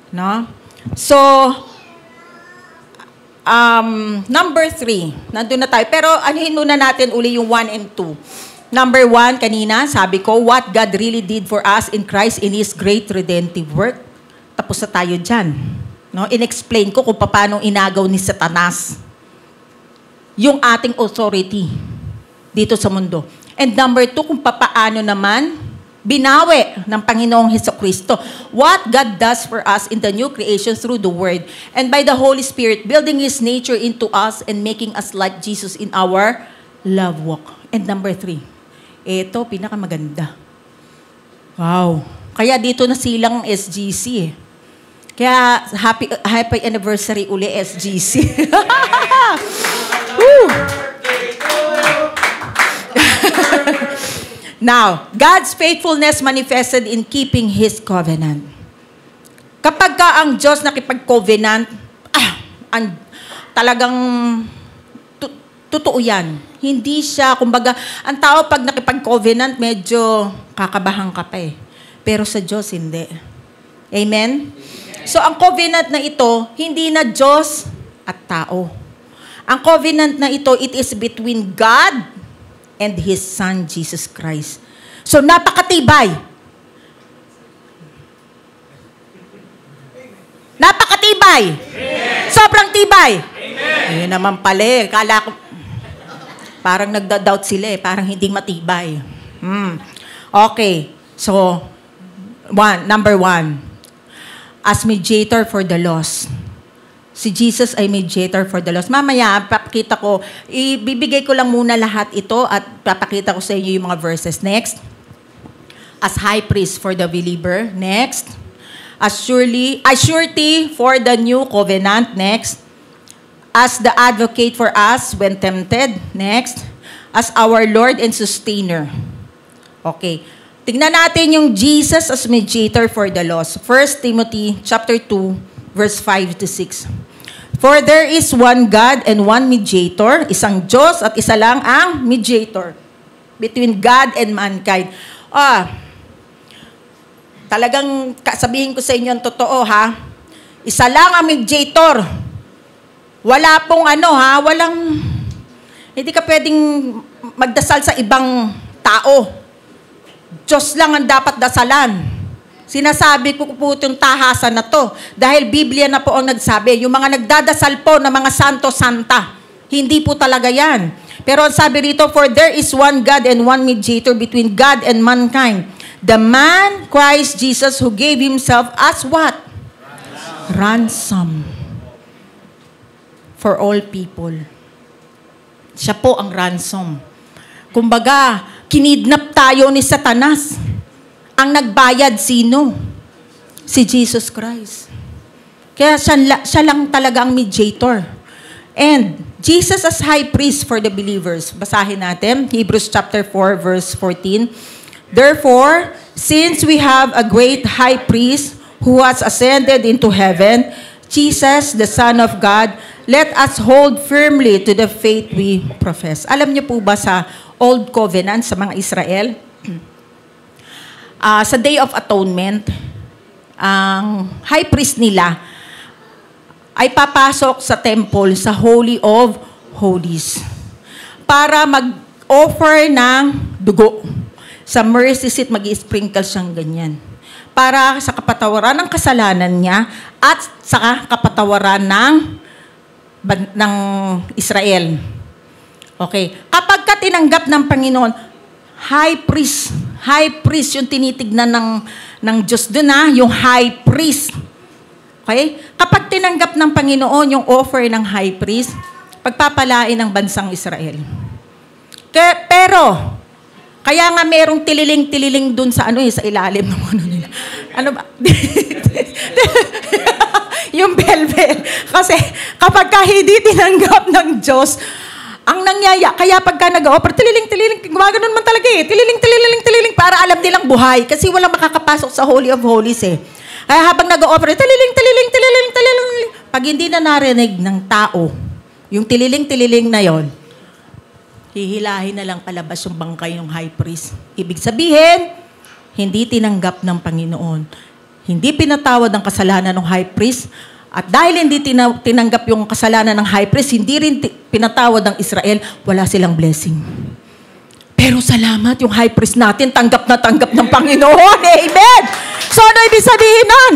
No? So, number 3, nandun na tayo. Pero anuhin muna natin uli yung 1 and 2. Number 1, kanina, sabi ko, what God really did for us in Christ in His great redemptive work. Tapos na tayo dyan. No? In-explain ko kung paano inagaw ni Satanas yung ating authority dito sa mundo. And number 2, kung paano naman binawi ng Panginoong Hesukristo. What God does for us in the new creation through the Word and by the Holy Spirit, building His nature into us and making us like Jesus in our love walk. And number 3, ito, pinakamaganda. Wow. Kaya dito na silang SGC. Kaya happy anniversary uli SGC. Now, God's faithfulness manifested in keeping His covenant. Kapag ka ang Diyos nakipag-covenant, talagang totoo yan. Hindi siya, kumbaga, ang tao pag nakipag-covenant, medyo kakabahan ka pa eh. Pero sa Diyos, hindi. Amen? So, ang covenant na ito, hindi na Diyos at tao. Ang covenant na ito, it is between God and His Son, Jesus Christ. So, napakatibay. Napakatibay. Amen. Sobrang tibay. Amen. Ayun naman pala eh. Kala ko, parang nagda-doubt sila eh. Parang hindi matibay. Okay. So, number 1. As mediator for the lost. Si Jesus ay mediator for the lost. Mamaya, papakita ko, ibibigay ko lang muna lahat ito at papakita ko sa inyo yung mga verses. Next. As high priest for the believer. Next. As surety for the new covenant. Next. As the advocate for us when tempted. Next. As our Lord and sustainer. Okay. Tignan natin yung Jesus as mediator for the lost. 1 Timothy chapter 2, verse 5 to 6. For there is one God and one mediator, isang Diyos at isa lang ang mediator between God and mankind. Talagang sabihin ko sa inyo ang totoo ha. Isa lang ang mediator. Wala pong walang Hindi ka pwedeng magdasal sa ibang tao. Diyos lang ang dapat dasalan. Sinasabi ko po itong tahasan na to dahil Biblia na po ang nagsabi. Yung mga nagdadasal po ng mga santo-santa, hindi po talaga yan. Pero ang sabi rito, for there is one God and one mediator between God and mankind. The man, Christ Jesus, who gave himself as what? Ransom. For all people. Siya po ang ransom. Kumbaga, kinidnap tayo ni Satanas. Ang nagbayad sino? Si Jesus Christ. Kaya siya lang talaga ang mediator. And Jesus as high priest for the believers. Basahin natin, Hebrews chapter 4, verse 14. Therefore, since we have a great high priest who has ascended into heaven, Jesus, the Son of God, let us hold firmly to the faith we profess. Alam niyo po ba sa Old Covenant, sa mga Israel, sa Day of Atonement, ang high priest nila ay papasok sa temple, sa Holy of Holies, para mag-offer ng dugo. Sa mercy seat, mag-i-sprinkle siyang ganyan. Para sa kapatawaran ng kasalanan niya at sa kapatawaran ng Israel. Okay. Kapag ka tinanggap ng Panginoon, high priest yung tinitignan ng Diyos doon yung high priest. Okay? Kapag tinanggap ng Panginoon yung offer ng high priest, pagpapalain ng bansang Israel. Pero, kaya nga merong tililing-tililing doon sa sa ilalim ng nila. Ano ba? Yung bell-bell. Kasi kapag hindi tinanggap ng Diyos, ang nangyaya, kaya pagka nag-offer, tililing-tililing, gumagano'n man talaga tililing-tililing, para alam nilang buhay. Kasi walang makakapasok sa Holy of Holies Kaya habang nag-offer, tililing-tililing, pag hindi na narinig ng tao, yung tililing-tililing na yon, hihilahin na lang palabas yung bangkay ng high priest. Ibig sabihin, hindi tinanggap ng Panginoon. Hindi pinatawad ang kasalanan ng high priest. At dahil hindi tinanggap yung kasalanan ng high priest, hindi rin pinatawad ng Israel, wala silang blessing. Pero salamat, yung high priest natin, tanggap na tanggap ng Panginoon. Amen! So ano ibig sabihin nun?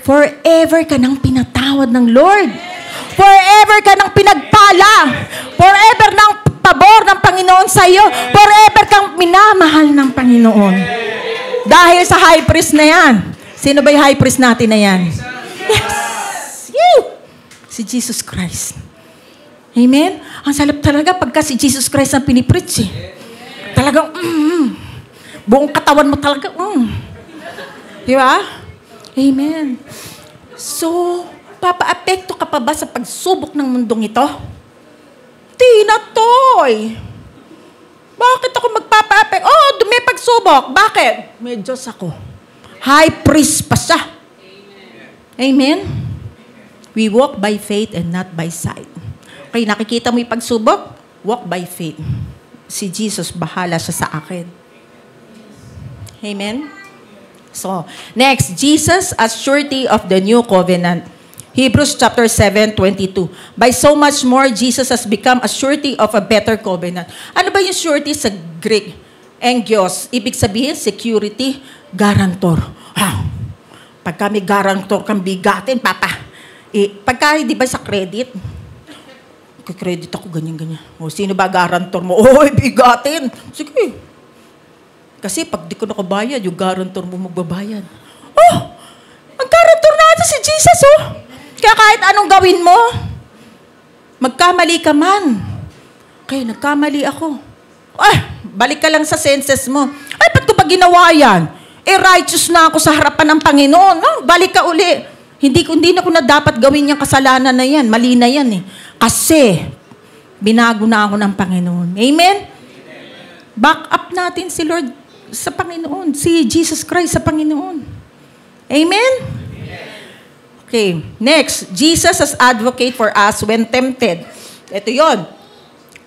Forever ka nang pinatawad ng Lord. Forever ka nang pinagpala. Forever nang pabor ng Panginoon sa iyo. Forever kang minamahal ng Panginoon. Dahil sa high priest na yan. Sino ba yung high priest natin na yan? Yes! Si Jesus Christ. Amen? Ang salap talaga pagka si Jesus Christ ang pinipreach Talagang, buong katawan mo talaga, Di ba? Amen. So, papa-apekto ka pa ba sa pagsubok ng mundong ito? Tinatoy! Bakit ako magpapa-apekto? May pagsubok. Bakit? May Diyos ako. High priest pa siya. Amen? We walk by faith and not by sight. Okay, nakikita mo yung pagsubok? Walk by faith. Si Jesus, bahala siya sa akin. Amen? So, next, Jesus as surety of the new covenant. Hebrews chapter 7:22. By so much more, Jesus has become a surety of a better covenant. Ano ba yung surety sa Greek? Engios. Ibig sabihin, security, guarantor. Pagka may guarantor kang bigatin, pagka, di ba sa credit, credit ako, ganyan-ganyan. Sino ba guarantor mo? Bigatin. Sige. Kasi pag di ko nakabayad, yung guarantor mo magbabayad. Ang guarantor natin si Jesus, Kaya kahit anong gawin mo, magkamali ka man. Kaya nagkamali ako. Balik ka lang sa senses mo. Ba't ko ba ginawa yan? Righteous na ako sa harapan ng Panginoon. Balik ka uli. Hindi na ko na dapat gawin yung kasalanan na yan. Mali na yan Kasi, binago na ako ng Panginoon. Amen? Back up natin si Lord sa Panginoon. Si Jesus Christ sa Panginoon. Amen? Okay. Next, Jesus as advocate for us when tempted. Ito yon.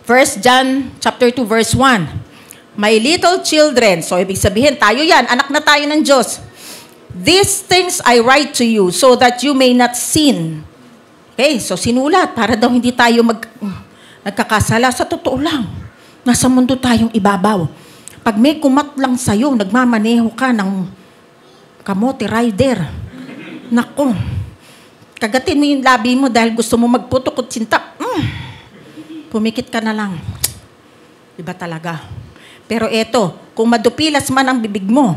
1 John chapter 2 verse 1. My little children. So, ibig sabihin, tayo yan. Anak na tayo ng Diyos. These things I write to you so that you may not sin. Okay, so sinulat para daw hindi tayo nagkakasala. Sa totoo lang, nasa mundo tayong ibabaw. Pag may kumatlang sa'yo, nagmamaneho ka ng kamote rider. Nako, kagatin mo yung labi mo dahil gusto mo magputok at sinta. Pumikit ka na lang. Iba talaga. Pero eto, kung madupilas man ang bibig mo,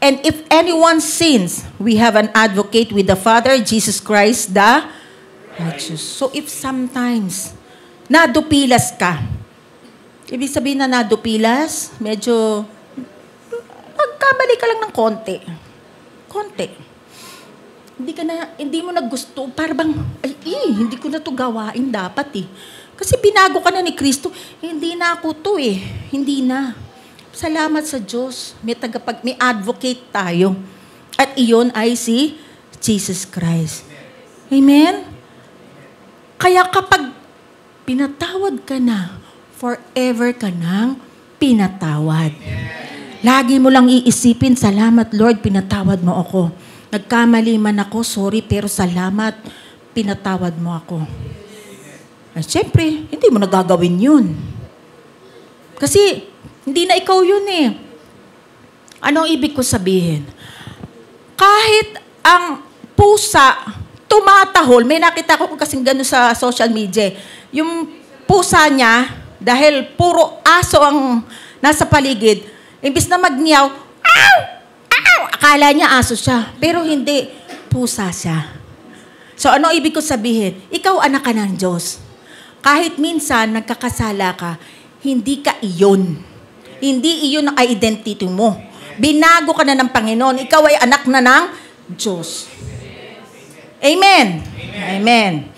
and if anyone sins, we have an advocate with the Father, Jesus Christ, the righteous. So if sometimes nadupilas ka, ibig sabihin na nadupilas, medyo magkamali ka lang ng konti. Konti. Hindi mo na gusto, parang hindi ko na to gawain dapat eh. Kasi binago ka na ni Kristo, hindi na ako to eh. Hindi na. Salamat sa Diyos. May advocate tayo. At iyon ay si Jesus Christ. Amen? Kaya kapag pinatawad ka na, forever ka nang pinatawad. Lagi mo lang iisipin, salamat Lord, pinatawad mo ako. Nagkamali man ako, sorry, pero salamat, pinatawad mo ako. At syempre, hindi mo nagagawin yun. Kasi, hindi na ikaw yun eh. Anong ibig ko sabihin? Kahit ang pusa tumatahol, may nakita ko kasing gano'n sa social media, yung pusa niya, dahil puro aso ang nasa paligid, imbis na magniyaw, "Ow! Ow!" Akala niya aso siya, pero hindi, pusa siya. So ano ibig ko sabihin? Ikaw anak ka ng Diyos. Kahit minsan nagkakasala ka, hindi ka iyon. Hindi iyon ang identity mo. Binago ka na ng Panginoon. Ikaw ay anak na ng Diyos. Amen. Amen.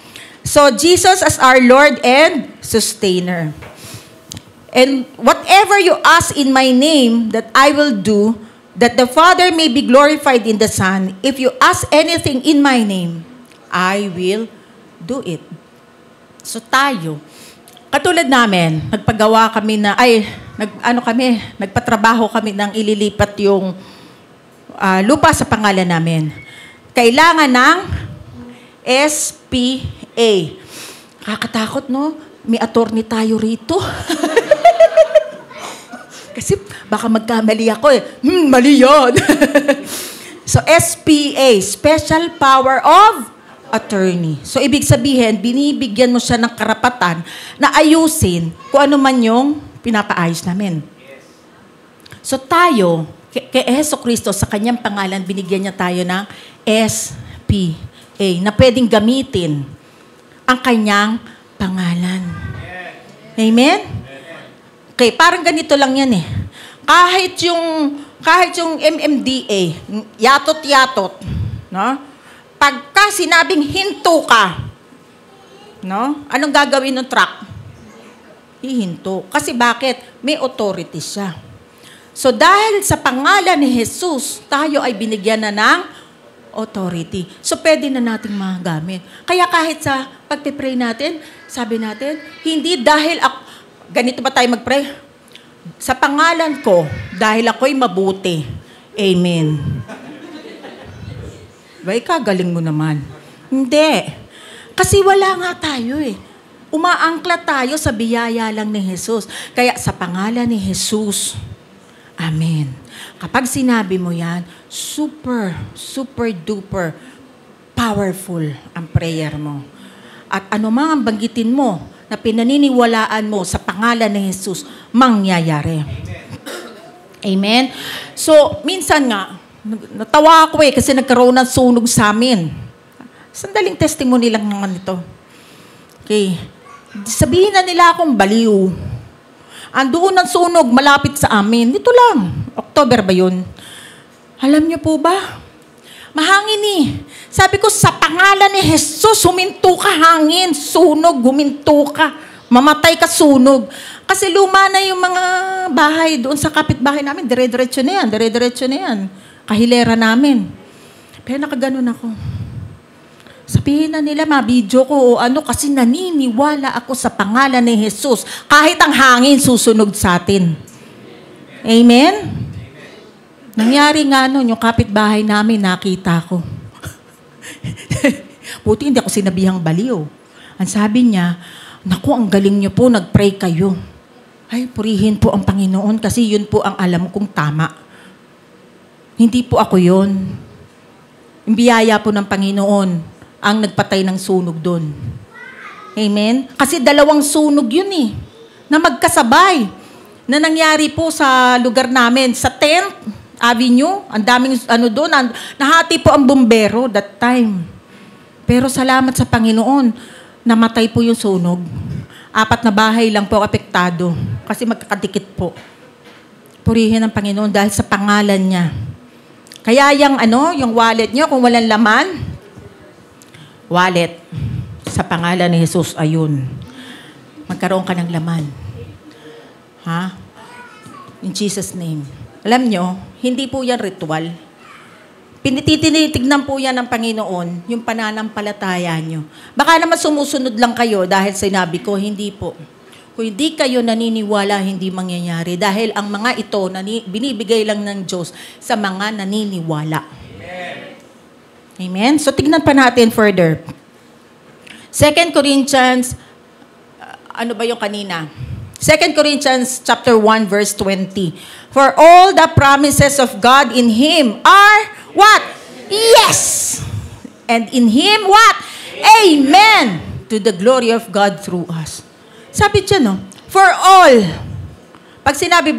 So Jesus as our Lord and Sustainer. And whatever you ask in my name that I will do, that the Father may be glorified in the Son. If you ask anything in my name, I will do it. So tayo, katulad namin, nagpatrabaho kami ng ililipat yung lupa sa pangalan namin. Kailangan ng SPA. Kakatakot, no? May attorney tayo rito. Kasi baka magkamali ako eh. Mali yan. So SPA, Special Power of Attorney. So, ibig sabihin, binibigyan mo siya ng karapatan na ayusin kung ano man yung pinapaayos namin. So, tayo, kay Jesucristo, sa kanyang pangalan, binigyan niya tayo ng SPA na pwedeng gamitin ang kanyang pangalan. Amen? Okay, parang ganito lang yan eh. Kahit yung MMDA, yatot-yatot, no? Pagka sinabing hinto ka, no? Anong gagawin ng truck? Hihinto. Kasi bakit? May authority siya. So dahil sa pangalan ni Jesus, tayo ay binigyan na ng authority. So pwede na nating magamit. Kaya kahit sa pagpipray natin, sabi natin, hindi dahil ako, ganito ba tayo magpray? Sa pangalan ko, dahil ako'y mabuti. Amen. Ba, galing mo naman. Hindi. Kasi wala nga tayo eh. Umaangkla tayo sa biyaya lang ni Jesus. Kaya sa pangalan ni Jesus, amen. Kapag sinabi mo yan, super, super duper powerful ang prayer mo. At ano man ang banggitin mo na pinaniniwalaan mo sa pangalan ni Jesus, mangyayari. Amen? So, minsan nga, natawa ako eh kasi nagkaroon ng sunog sa amin. Sandaling testimony lang naman ito. Okay. Sabihin na nila akong baliw. Andoon ang sunog malapit sa amin. Dito lang. October ba yun? Alam niyo po ba? Mahangin eh. Sabi ko, sa pangalan ni Jesus, huminto ka hangin. Sunog, huminto ka. Mamatay ka, sunog. Kasi luma na yung mga bahay doon sa kapitbahay namin. Dire-diretso na yan. Kahilera namin. Pero nakaganon ako. Sabihin na nila, ma-video ko o ano, kasi naniniwala ako sa pangalan ni Jesus. Kahit ang hangin susunog sa atin. Amen? Nangyari nga nun, yung kapitbahay namin, nakita ko. Buti hindi ako sinabihang baliw. Ang sabi niya, Naku, ang galing niyo po, nag-pray kayo. Ay, purihin po ang Panginoon kasi yun po ang alam kong tama. Hindi po ako yun. Yung biyaya po ng Panginoon ang nagpatay ng sunog doon. Amen? Kasi 2 sunog yun na magkasabay. Na nangyari po sa lugar namin, sa 10th Avenue, ang daming doon, nahati po ang bumbero that time. Pero salamat sa Panginoon, namatay po yung sunog. 4 na bahay lang po apektado kasi magkakadikit po. Purihin ang Panginoon dahil sa pangalan niya. Kaya yung wallet niyo, kung walang laman, wallet, sa pangalan ni Jesus, ayun. Magkaroon ka ng laman. Ha? In Jesus' name. Alam nyo, hindi po yan ritual. Tinitignan po yan ng Panginoon, yung pananampalataya nyo. Baka naman sumusunod lang kayo dahil sinabi ko, hindi po. Kung hindi kayo naniniwala, hindi mangyayari. Dahil ang mga ito, binibigay lang ng Diyos sa mga naniniwala. Amen. Amen? So, tignan pa natin further. 2 Corinthians, ano ba yung kanina? 2 Corinthians chapter 1, verse 20. For all the promises of God in Him are what? Yes! And in Him what? Amen! To the glory of God through us. Sabi dyan, no? For all. Pag sinabi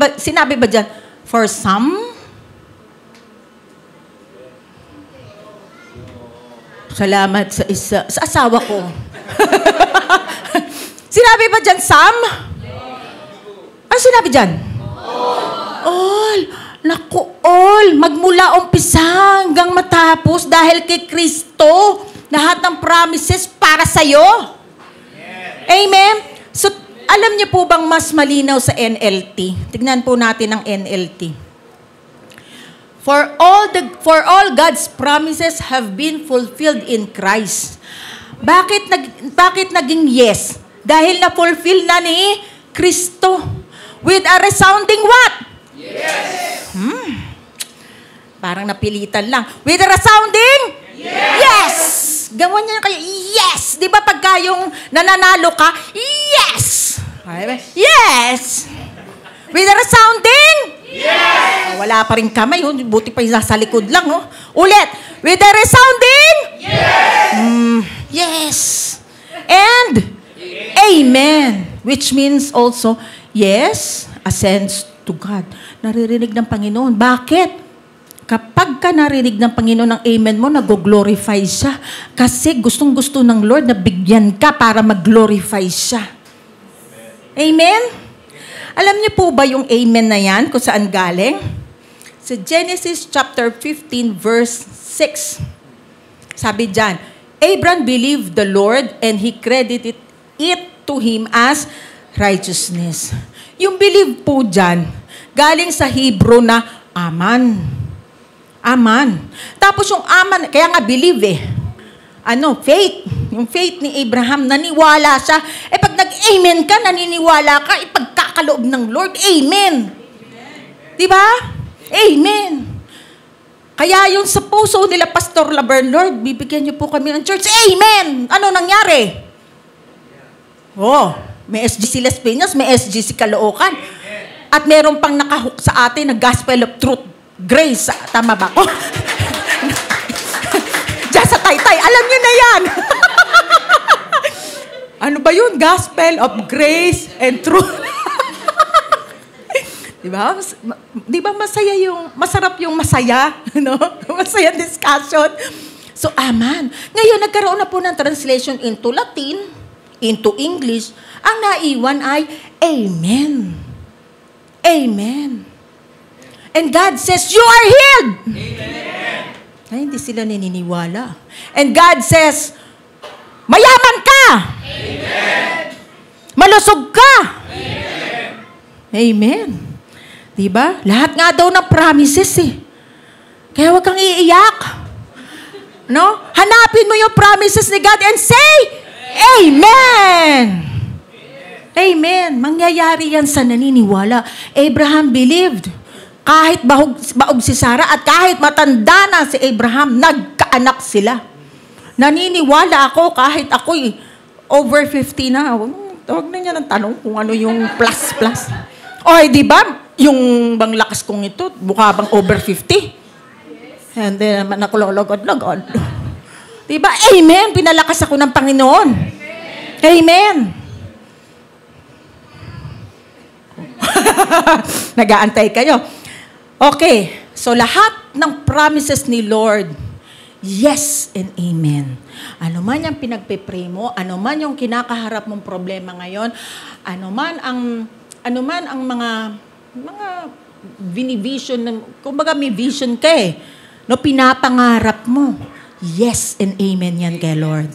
ba dyan, for some? Salamat sa asawa ko. Sinabi ba dyan, some? Ano sinabi dyan? All. Naku, all. Magmula umpisa hanggang matapos dahil kay Kristo, lahat ng promises para sa'yo. Amen? So, alam niyo po bang mas malinaw sa NLT? Tignan po natin ang NLT. For all God's promises have been fulfilled in Christ. Bakit naging yes? Dahil na-fulfill na ni Kristo. With a resounding what? Yes! Parang napilitan lang. With a resounding? Yes! Gawan niya kayo, yes! Di ba pagka yung nananalo ka, yes! Yes! With a resounding? Yes! Wala pa rin kamay, buti pa yung nasa likod lang. Ulit, with a resounding? Yes! Yes! And? Amen! Which means also, yes, ascends to God. Naririnig ng Panginoon. Bakit? Kapag ka narinig ng Panginoon ng amen mo, nag-glorify siya. Kasi gustong-gusto ng Lord na bigyan ka para mag-glorify siya. Amen? Alam niyo po ba yung amen na yan, kung saan galing? Sa Genesis chapter 15, verse 6. Sabi dyan, Abraham believed the Lord and he credited it to him as righteousness. Yung believe po dyan, galing sa Hebrew na aman. Aman. Tapos yung aman, kaya nga believe faith. Yung faith ni Abraham, naniwala siya. Pag nag-amen ka, naniniwala ka, ipagkakaloob ng Lord, amen. Diba? Amen. Kaya yung sa puso nila, Pastor Laverne, Lord, bibigyan niyo po kami ng church, amen. Ano nangyari? May SGC Las Piñas, may SGC Caloocan. At meron pang nakahook sa atin na Gospel of Truth, Grace. Tama ba ko? Diyan sa Taytay, alam niyo na yan. Ano ba yun? Gospel of Grace and Truth. Diba? Diba masarap yung masaya? No? Masaya discussion. So, aman. Ngayon, nagkaroon na po ng translation into Latin, into English. Ang naiwan ay, amen. Amen. And God says, you are healed. Amen. Ay, hindi sila naniniwala. And God says, mayaman ka. Amen. Malusog ka. Amen. Amen. Diba? Lahat nga daw ng promises Kaya huwag kang iiyak. No? Hanapin mo yung promises ni God and say, amen. Amen. Mangyayari yan sa naniniwala. Abraham believed. Kahit baog si Sarah at kahit matanda na si Abraham, nagkaanak sila. Naniniwala ako kahit ako'y over 50 na. Tawag na niya ng tanong kung ano yung plus. Oy, di ba? Yung bang lakas kong ito, mukha bang over 50? And then, nakulologod-logod. Di ba? Amen! Pinalakas ako ng Panginoon. Amen! Nag-aantay kayo. Okay. So, lahat ng promises ni Lord, yes and amen. Ano man yung pinagpipray mo, ano man yung kinakaharap mong problema ngayon, ano man ang mga vini-vision, kumbaga may vision ka no, pinapangarap mo. Yes and amen yan kay Lord.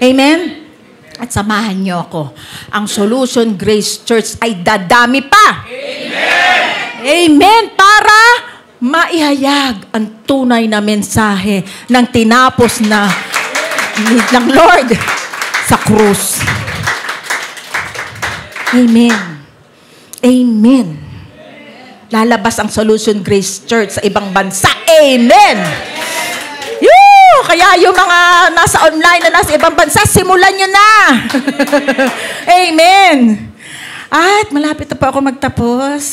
Amen? At samahan niyo ako. Ang Solution Grace Church ay dadami pa. Amen! Amen! Para maihayag ang tunay na mensahe ng tinapos na ng Lord sa krus. Amen. Amen. Lalabas ang Solution Grace Church sa ibang bansa. Amen. Kaya yung mga nasa online na nasa ibang bansa, simulan nyo na. Amen. At malapit na po ako magtapos.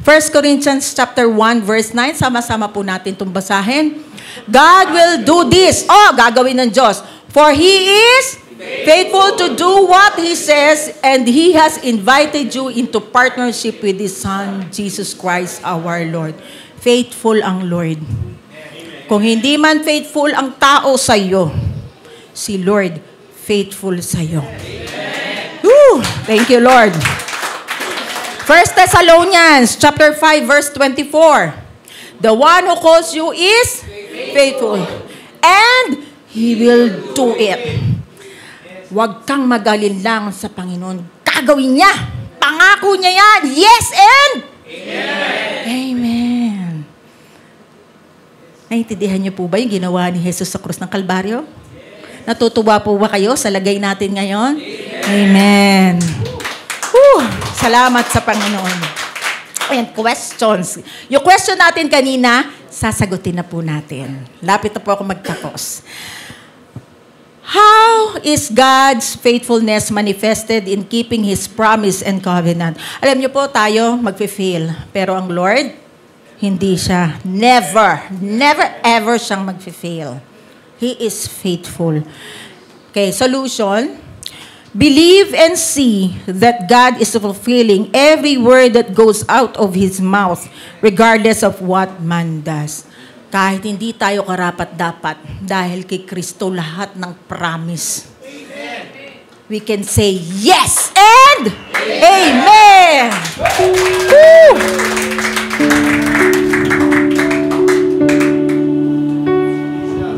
1 Corinthians chapter 1 verse 9, sama-sama po natin itong basahin. God will do this. Gagawin ng Diyos. For He is faithful to do what He says, and He has invited you into partnership with His Son, Jesus Christ our Lord. Faithful ang Lord. Kung hindi man faithful ang tao sa iyo, si Lord faithful sa iyo. Thank you, Lord. 1 Thessalonians chapter 5 verse 24. The one who calls you is faithful, and He will do it. Huwag kang mag-alinlangan sa Panginoon. Gagawin niya. Pangako niya yan. Yes and Amen. Amen. Naintindihan niyo po ba yung ginawa ni Jesus sa krus ng Kalbaryo? Natutuwa po ba kayo sa lagay natin ngayon? Amen. Salamat sa Panginoon. And questions. Yung question natin kanina, sasagutin na po natin. Lapit na po ako magtapos. How is God's faithfulness manifested in keeping His promise and covenant? Alam niyo po, tayo magfe-fail. Pero ang Lord, hindi siya. Never ever siyang magfe-fail. He is faithful. Okay, solution. Believe and see that God is fulfilling every word that goes out of His mouth, regardless of what man does. Kahit hindi tayo karapat-dapat, dahil kay Kristo lahat ng promise. We can say yes and Amen! Woo!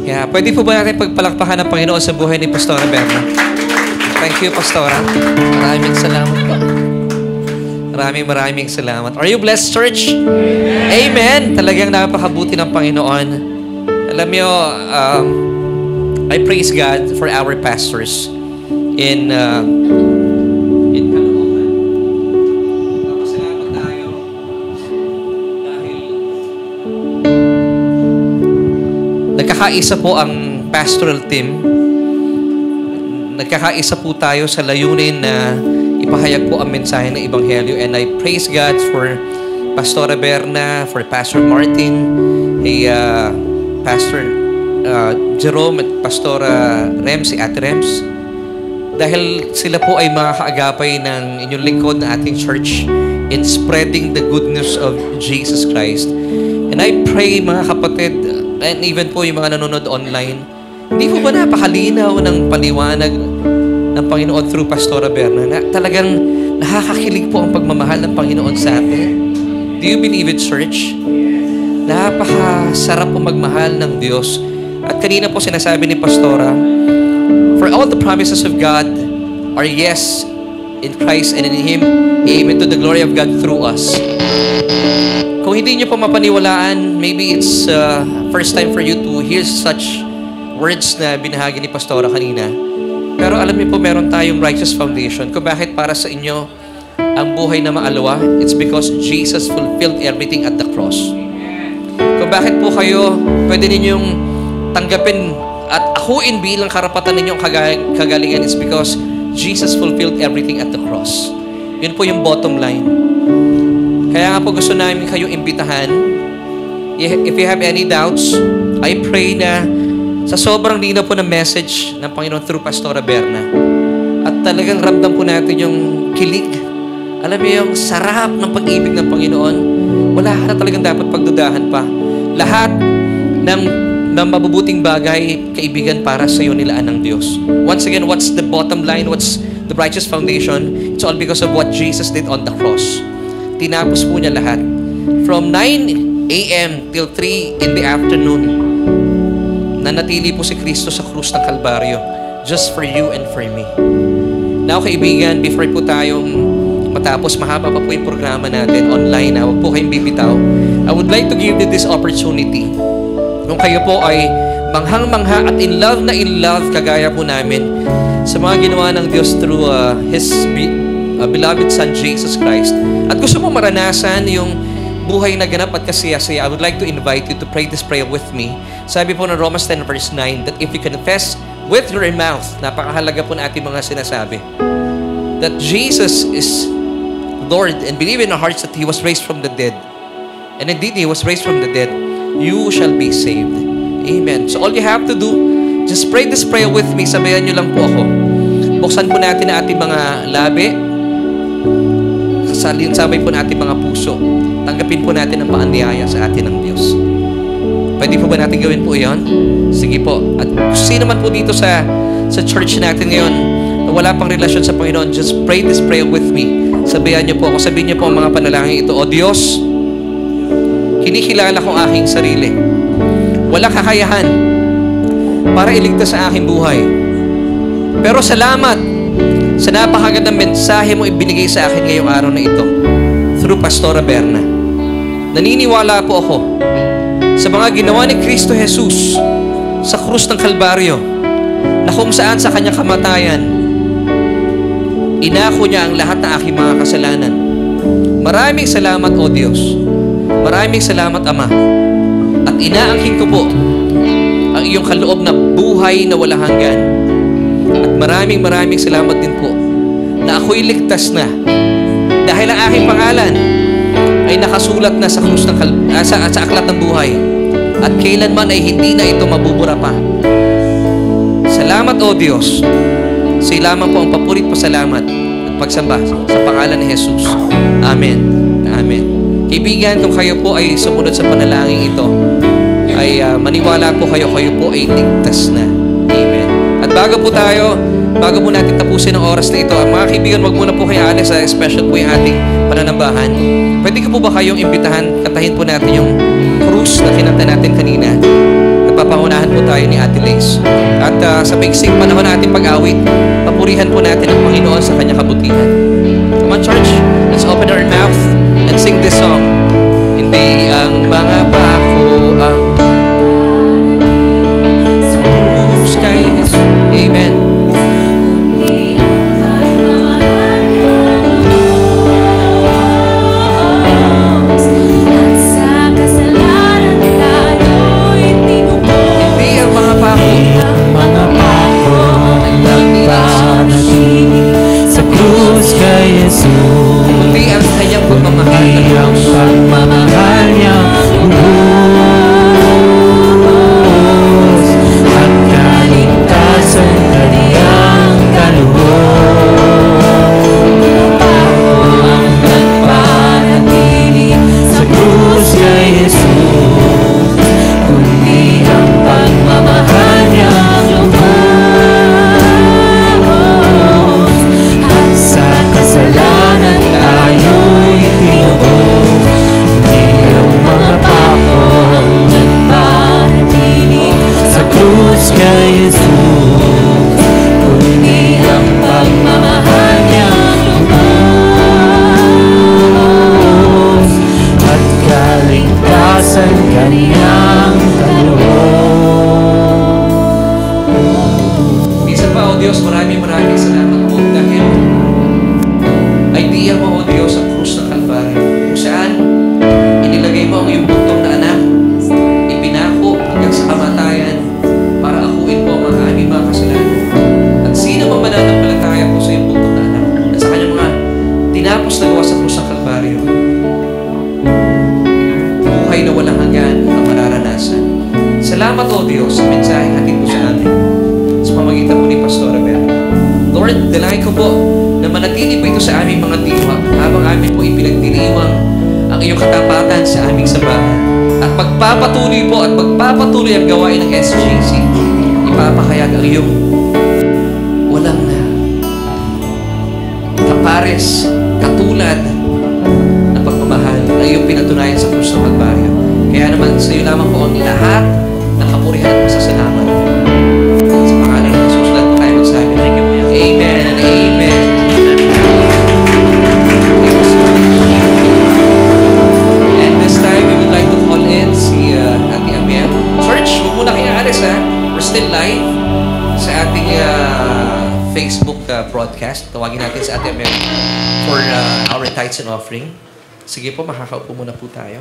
Yeah, pwede po ba natin pagpalakpakan ng Panginoon sa buhay ni Pastora Berna? Thank you, Pastora. Maraming salamat po. Maraming salamat. Are you blessed, church? Amen. Talagang napakabuti ng Panginoon. Alam niyo, I praise God for our pastors in Caloocan. Salamat tayo dahil nagkakaisa po ang pastoral team. Nagkakaisa po tayo sa layunin na ipahayag po ang mensahe ng Ebanghelyo. And I praise God for Pastora Berna, for Pastor Martin, Pastor Jerome at Pastora Rems, si Ate Rems. Dahil sila po ay mga kaagapay ng inyong lingkod na ating church in spreading the good news of Jesus Christ. And I pray, mga kapatid, and even po yung mga nanonood online, hindi po ba napakalinaw ng paliwanag ng Panginoon through Pastora Berna na talagang nakakakilig po ang pagmamahal ng Panginoon sa atin? Do you believe it, church? Napakasarap po magmahal ng Diyos. At kanina po sinasabi ni Pastora, for all the promises of God are yes in Christ and in Him, amen, to the glory of God through us. Kung hindi nyo po mapaniwalaan, maybe it's first time for you to hear such words na binahagi ni Pastora kanina. Pero alam niyo po, meron tayong righteous foundation. Kung bakit para sa inyo ang buhay na maalawa, it's because Jesus fulfilled everything at the cross. Kung bakit po kayo pwede ninyong tanggapin at akuin bilang karapatan ninyong kagalingan, it's because Jesus fulfilled everything at the cross. Yun po yung bottom line. Kaya nga po gusto namin kayong imbitahan. If you have any doubts, I pray na sa sobrang linaw po ng message ng Panginoon through Pastora Berna, at talagang ramdam po natin yung kilig. Alam mo yung sarap ng pag-ibig ng Panginoon. Wala na talagang dapat pagdudahan pa. Lahat ng mabubuting bagay, kaibigan, para sa iyo nilaan ng Diyos. Once again, what's the bottom line? What's the righteous foundation? It's all because of what Jesus did on the cross. Tinapos po niya lahat. From 9 a.m. till 3 in the afternoon, nanatili po si Kristo sa krus ng Kalbaryo just for you and for me. Now, kaibigan, before po tayong matapos, mahaba pa po yung programa natin online na, huwag po kayong bibitaw. I would like to give you this opportunity. Kung kayo po ay manghang-mangha at in love na in love, kagaya po namin, sa mga ginawa ng Diyos through His beloved Son, Jesus Christ, at gusto mo maranasan yung buhay na ganap at kasaya-saya, I would like to invite you to pray this prayer with me. Sabi po ng Romans 10 verse 9, that if you confess with your mouth, napakahalaga po na ating mga sinasabi, that Jesus is Lord, and believe in our hearts that He was raised from the dead, and indeed He was raised from the dead, you shall be saved. Amen. So all you have to do, just pray this prayer with me. Sabayan nyo lang po ako. Buksan po natin ang ating mga labi. Sabay po natin mga puso. Tanggapin po natin ang paanyaya sa atin ng Diyos. Pwede po ba natin gawin po iyon? Sige po. At sino man po dito sa church natin ngayon na wala pang relasyon sa Panginoon, just pray this prayer with me. Sabayan nyo po ako. Sabihin nyo po ang mga panalangin ito. O Diyos, kinikilala ko ang aking sarili. Walang kakayahan para iligtas sa aking buhay. Pero salamat sa napakagandang mensahe mo ibinigay sa akin ngayong araw na ito through Pastora Berna. Naniniwala po ako sa mga ginawa ni Kristo Jesus sa krus ng Kalbaryo, na kung saan sa kanyang kamatayan inako niya ang lahat ng aking mga kasalanan. Maraming salamat, O Diyos. Maraming salamat, Ama. At inaangkin ko po ang iyong kaloob na buhay na walang hanggan. At maraming salamat din po na ako'y ligtas na dahil ang aking pangalan ay nakasulat na sa krus ng sa aklat ng buhay. At kailanman ay hindi na ito mabubura pa. Salamat, O Diyos. Sa iyo lamang po ang papurit pasalamat at pagsamba sa pangalan ni Jesus. Amen. Amen. Kaibigan, kung kayo po ay sumunod sa panalangin ito, ay maniwala po kayo po ay ligtas na. Amen. At bago po natin tapusin ang oras na ito, mga kaibigan, wag muna po kayo alis, special po yung ating pananambahan. Pwede ko po ba kayong imbitahan, kantahin po natin yung krus na kinanta natin kanina. Nagpapangunahan po tayo ni Ate Lace. At sa basic panahon natin pag-awit, papurihan po natin ang Panginoon sa kanyang kabutihan. Come on, church, let's open our mouth and sing this song. Hindi ang mga pako ang sa krus kay Jesus. Amen. Sa krus kay Jesus, kundi ang kanyang pagmamahal niya ubos, at kaligtasan kaniyang kaloob. Ang nagpanatili sa krus kay Jesus, kundi ang pagmamahal niya kasalanan tayo'y tinubos. Hindi ang mga pako ang nagpanatili sa krus kay Jesus, kundi ang pagmamahal niya lubos, at kaligtasan kaniyang kaloob. Isa pa, O Diyos, maraming salamat po dahil idea mo, O Diyos, ang krus ng Kalbaryo, kung saan inilagay mo ang iyong buntong na anak, ipinako hanggang sa kamatayan para akuin po ang aming mga kasalanan. At sino man mananampalataya po sa iyo, Salamat o Diyos sa mensaheng hatid mo sa amin. Sa pamagitan po ni Pastor Berna. Lord, dalayan ko po na manatili po ito sa aming mga diwa habang amin po ipinagdiriwang ang iyong katapatan sa aming sambahan. At magpapatuloy po at magpapatuloy ang gawain ng SGC. Ipapakayag ang iyong walang kapares, katulad ng pagmamahal na iyong pinatunayan sa krus ng Kalbaryo. Kaya naman sa iyo lamang po ang lahat ng kapurihan at pasasalamat. Sa pangalan ng Jesus, lahat po tayo magsabi. Amen and amen. And this time, we would like to call in si Ate Amiel. Church, huwag muna kayo alis ha. We're still live sa ating Facebook broadcast. Tawagin natin si Ate Amiel for our tithes and offering. Sige po, makakaupo muna po tayo.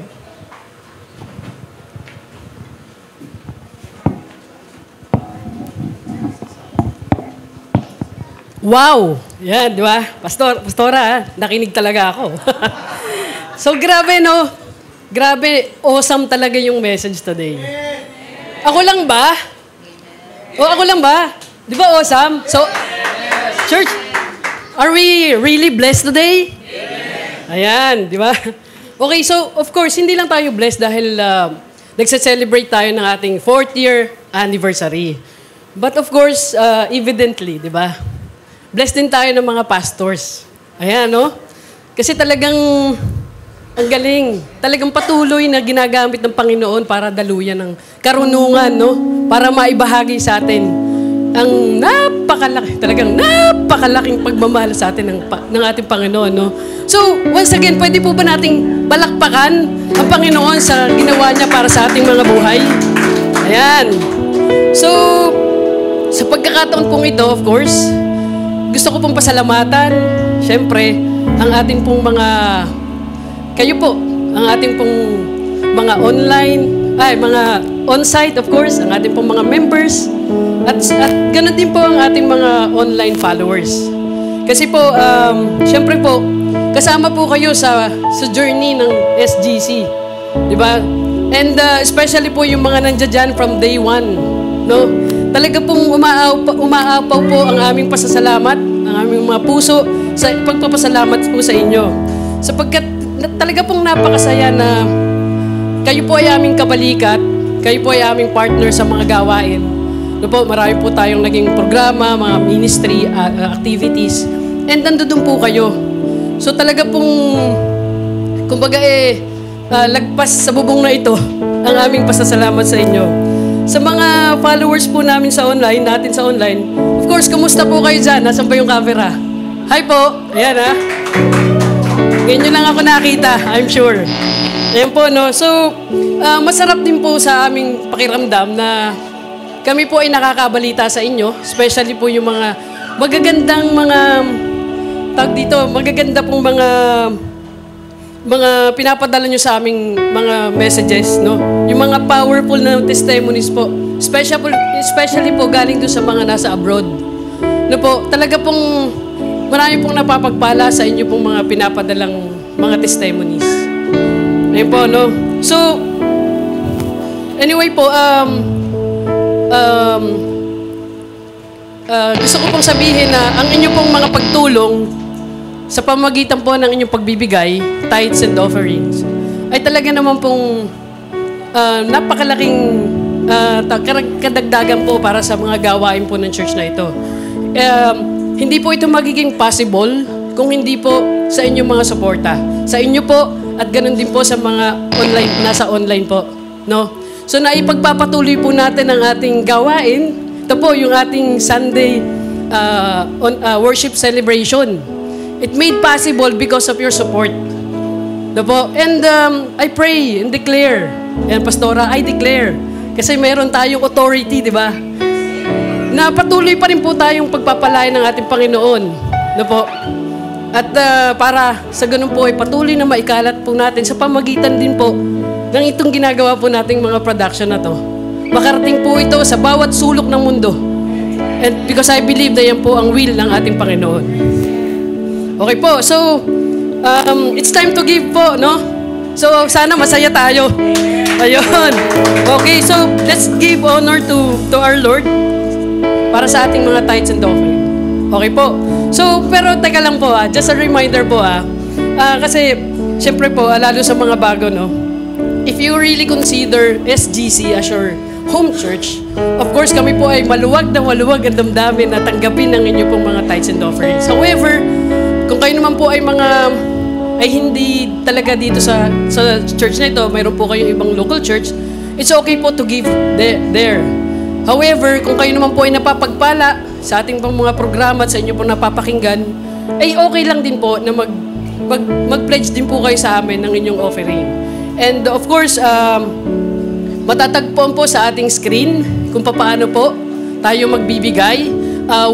Wow! Yan, di ba? Pastora, nakinig talaga ako. So, grabe, no? Grabe, awesome talaga yung message today. Ako lang ba? O, ako lang ba? Di ba awesome? So, church, are we really blessed today? Ayan, di ba? Okay, so, of course, hindi lang tayo blessed dahil nagse-celebrate tayo ng ating 4th year anniversary. But of course, evidently, di ba? Blessed din tayo ng mga pastors. Ayan, no? Kasi talagang, ang galing. Talagang patuloy na ginagamit ng Panginoon para daluyan ng karunungan, no? Para maibahagi sa atin ang talagang napakalaking pagmamahal sa atin ng ating Panginoon, no? So, once again, pwede po ba nating balakpakan ang Panginoon sa ginawa niya para sa ating mga buhay? Ayan. So, sa pagkakataon pong ito, of course, gusto ko pong pasalamatan, syempre, ang ating pong kayo po, ang ating pong mga mga on-site, of course, ang ating pong mga members, at ganoon din po ang ating mga online followers. Kasi po, syempre po, kasama po kayo sa journey ng SGC, di ba? And especially po yung mga nandiyan dyan from day one, no? Talaga pong umaapaw po ang aming pasasalamat, ang aming mga puso sa pagpapasalamat po sa inyo. Sapagkat talaga pong napakasaya na kayo po ay aming kabalikat, kayo po ay aming partner sa mga gawain. No po, marami po tayong naging programa, mga ministry activities, and nandoon po kayo. So talaga pong, kumbaga lagpas sa bubong na ito ang aming pasasalamat sa inyo. Sa mga followers po natin sa online, of course, kumusta po kayo dyan? Nasaan ba yung camera? Hi po! Ayan ha. Ngayon nyo lang ako nakita, I'm sure. Ayan po, no? So, masarap din po sa aming pakiramdam na kami po ay nakakabalita sa inyo, especially po yung mga magagandang magaganda pong mga pinapadala nyo sa aming mga messages, no? Yung mga powerful na testimonies po. Especially po galing doon sa mga nasa abroad. No po, talaga pong marami pong napapagpala sa inyo pong mga pinapadalang mga testimonies. Ayun po, no? So, anyway po, gusto ko pong sabihin na ang inyo pong mga pagtulong sa pamamagitan po ng inyong pagbibigay, tithes and offerings, ay talaga naman pong napakalaking kadagdagan po para sa mga gawain po ng church na ito. Hindi po ito magiging possible kung hindi po sa inyong mga suporta. Sa inyo po at ganun din po sa mga nasa online po. No? So naipagpapatuloy po natin ang ating gawain. Ito po yung ating Sunday worship celebration. It made possible because of your support. Diba? And I pray and declare, and Pastora, I declare, kasi meron tayong authority, di ba? Na patuloy pa rin po tayong pagpapalain ng ating Panginoon. Diba? At para sa ganun po ay patuloy na maikalat po natin sa pamagitan din po ng itong ginagawa po nating mga production na to. Makarating po ito sa bawat sulok ng mundo. And because I believe na yan po ang will ng ating Panginoon. Okay po, so it's time to give po, no? So sana masaya tayo. Ayun. Okay, so let's give honor to our Lord para sa ating mga tithes and offering. Okay po. So, pero teka lang po just a reminder po kasi syempre po, lalo sa mga bago, no? If you really consider SGC as your home church, of course kami po ay maluwag ang damdamin na tanggapin ang inyo pong mga tithes and offerings. However, kung kayo naman po ay hindi talaga dito sa church na ito, mayroon po kayong ibang local church, it's okay po to give there. However, kung kayo naman po ay napapagpala sa ating pang mga programa at sa inyo pong napapakinggan, ay okay lang din po na mag-pledge din po kayo sa amin ng inyong offering. And of course, matatagpuan po sa ating screen kung paano po tayo magbibigay.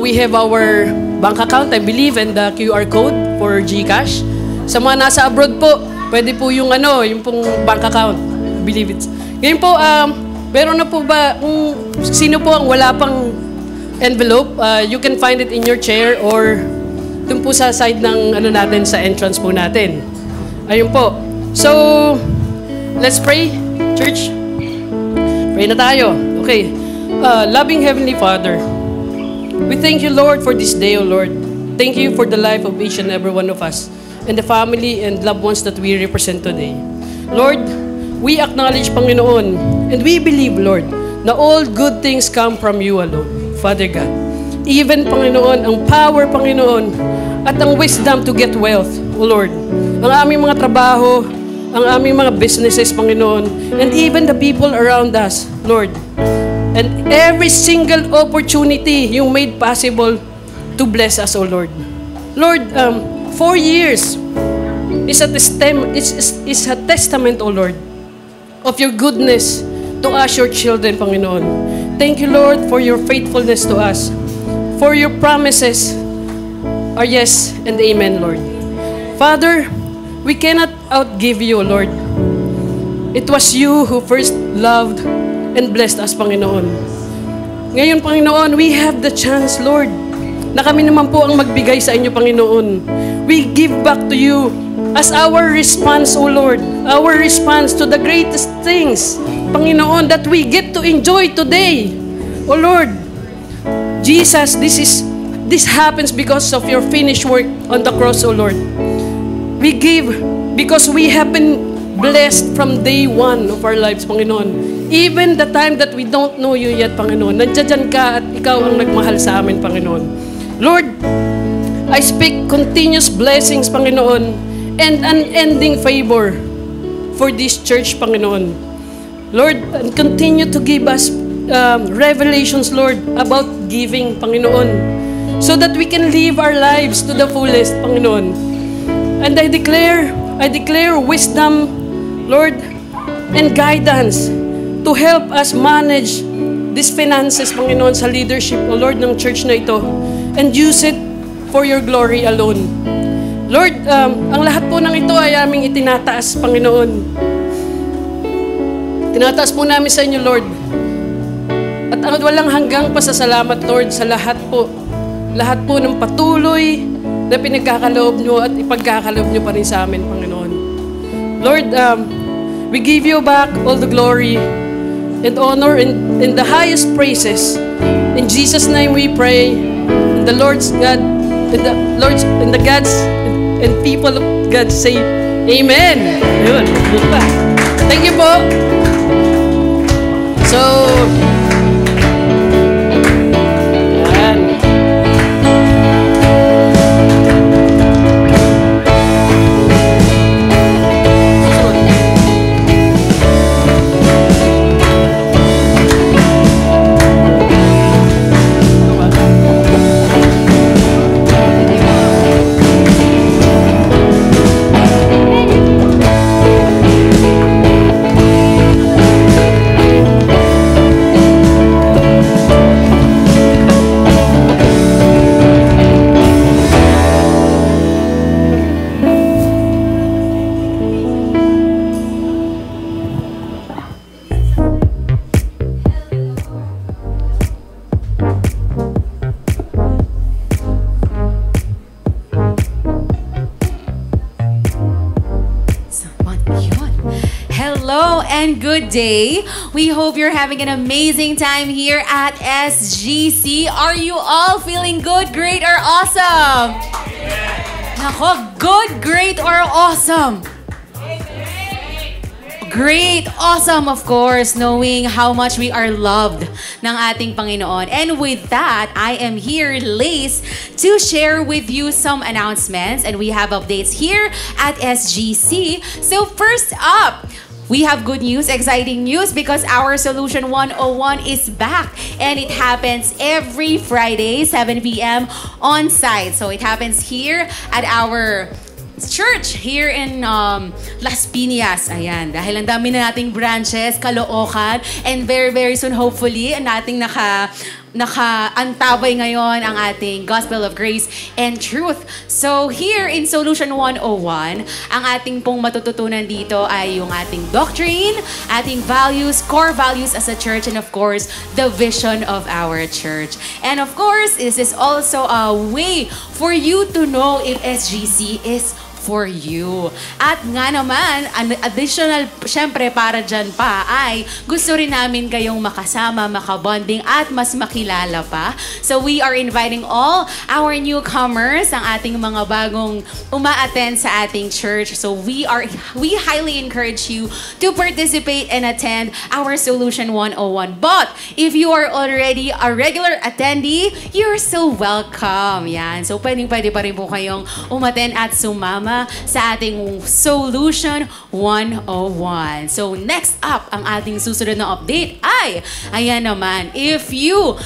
We have our bank account, I believe, and the QR code for GCash. Sa mga nasa abroad po, pwede po yung pong bank account. I believe it. Ngayon po, meron na po ba, sino po ang wala pang envelope? You can find it in your chair or dun po sa side ng natin, sa entrance po natin. Ayun po. So, let's pray, church. Pray na tayo. Okay. Loving Heavenly Father, we thank you, Lord, for this day, O Lord. Thank you for the life of each and every one of us and the family and loved ones that we represent today. Lord, we acknowledge, Panginoon, and we believe, Lord, na all good things come from you alone, Father God. Even, Panginoon, ang power, Panginoon, at ang wisdom to get wealth, O Lord. Ang aming mga trabaho, ang aming mga businesses, Panginoon, and even the people around us, Lord. And every single opportunity you made possible to bless us, O Lord. Lord, 4 years is a testament, O Lord, of your goodness to us, your children, Panginoon. Thank you, Lord, for your faithfulness to us. For your promises are yes and amen, Lord. Father, we cannot outgive you, Lord. It was you who first loved and blessed us, Panginoon. Ngayon, Panginoon, we have the chance, Lord, na kami naman po ang magbigay sa inyo, Panginoon. We give back to you as our response, O Lord, our response to the greatest things, Panginoon, that we get to enjoy today. O Lord, Jesus, this happens because of your finished work on the cross, O Lord. We give because we have been blessed from day one of our lives, Panginoon. Even the time that we don't know you yet, Panginoon, nandiyan ka at ikaw ang nagmahal sa amin, Panginoon. Lord, I speak continuous blessings, Panginoon, and unending favor for this church, Panginoon. Lord, and continue to give us revelations, Lord, about giving, Panginoon, so that we can live our lives to the fullest, Panginoon. And I declare wisdom, Lord, and guidance to help us manage these finances, Panginoon, sa leadership, O Lord, ng church na ito, and use it for your glory alone. Lord, ang lahat po ng ito ay aming itinataas, Panginoon. Tinataas po namin sa inyo, Lord. At ang walang hanggang pasasalamat, Lord, sa lahat po ng patuloy na pinagkakaloob nyo at ipagkakaloob nyo pa rin sa amin, Panginoon. Lord, we give you back all the glory and honor and the highest praises. In Jesus' name we pray. And the Lord's God, and the gods and people of God say, Amen. Yun. Thank you po. So, good day. We hope you're having an amazing time here at SGC. Are you all feeling good, great, or awesome? Nako, good, great, or awesome? Great, awesome, of course, knowing how much we are loved ng ating Panginoon. And with that, I am here, Lace, to share with you some announcements. And we have updates here at SGC. So first up, we have good news, exciting news, because our Solution 101 is back. And it happens every Friday, 7 p.m. on site. So it happens here at our church here in Las Piñas. Ayan, dahil ang dami na nating branches, Caloocan, and very, very soon, hopefully, nating naka-antabay ngayon ang ating Gospel of Grace and Truth. So, here in Solution 101, ang ating pong matututunan dito ay yung ating doctrine, ating values, core values as a church, and of course, the vision of our church. And of course, this is also a way for you to know if SGC is for you. At nga naman, additional, syempre para dyan pa, ay gusto rin namin kayong makasama, makabonding, at mas makilala pa. So we are inviting all our newcomers, ang ating mga bagong uma-attend sa ating church. So we highly encourage you to participate and attend our Solution 101. But if you are already a regular attendee, you're still welcome. Yan. So pwede pa rin po kayong umattend at sumama sa ating Solution 101. So next up, ang ating susunod na update ay, ayan naman, if you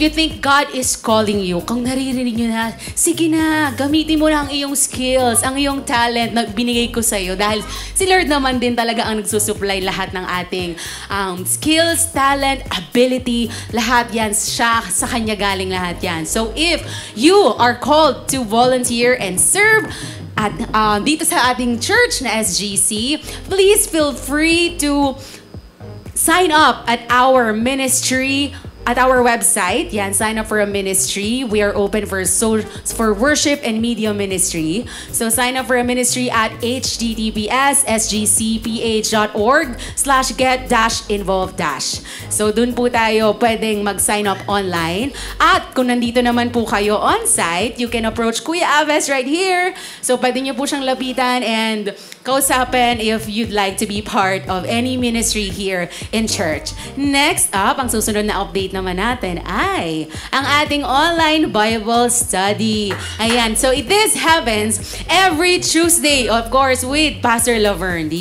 think God is calling you, kung naririnig nyo na, sige na, gamitin mo na ang iyong skills, ang iyong talent na binigay ko sa'yo. Dahil si Lord naman din talaga ang nagsusupply lahat ng ating skills, talent, ability, lahat yan, siya, sa Kanya galing lahat yan. So if you are called to volunteer and serve at dito sa ating church na SGC, please feel free to sign up at our ministry, at our website. Yan, sign up for a ministry. We are open for worship and media ministry. So sign up for a ministry at https://sgcph.org/get-involved-. So dun po tayo pwedeng mag-sign up online. At kung nandito naman po kayo on-site, you can approach Kuya Aves right here. So pwede nyo po siyang lapitan and kausapin if you'd like to be part of any ministry here in church. Next up, ang susunod na update naman natin ay ang ating online Bible study. Ayan, so this happens every Tuesday, of course, with Pastor Laverne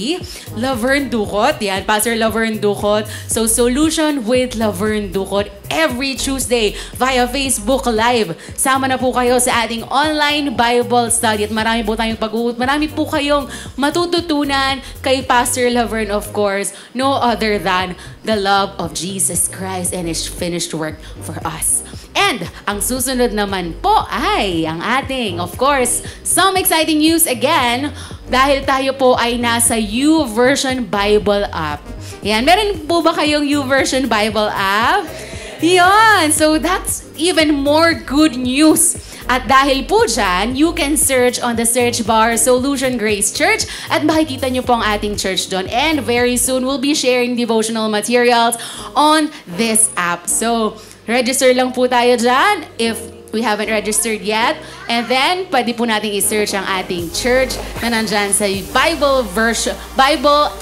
Ducot. Yan, Pastor Laverne Ducot. So Solution with Laverne Ducot every Tuesday via Facebook Live. Sama na po kayo sa ating online Bible study at marami po kayong matututunan kay Pastor Laverne, of course, no other than the love of Jesus Christ and His finished work for us. And ang susunod naman po ay ang ating, of course, some exciting news again dahil tayo po ay nasa YouVersion Bible app. Yan, meron po ba kayong YouVersion Bible app? Yan! So that's even more good news. At dahil po dyan, you can search on the search bar Solution Grace Church at makikita nyo po ang ating church doon. And very soon, we'll be sharing devotional materials on this app. So, register lang po tayo dyan if we haven't registered yet. And then, pwede po natin i-search ang ating church na nandyan sa Bible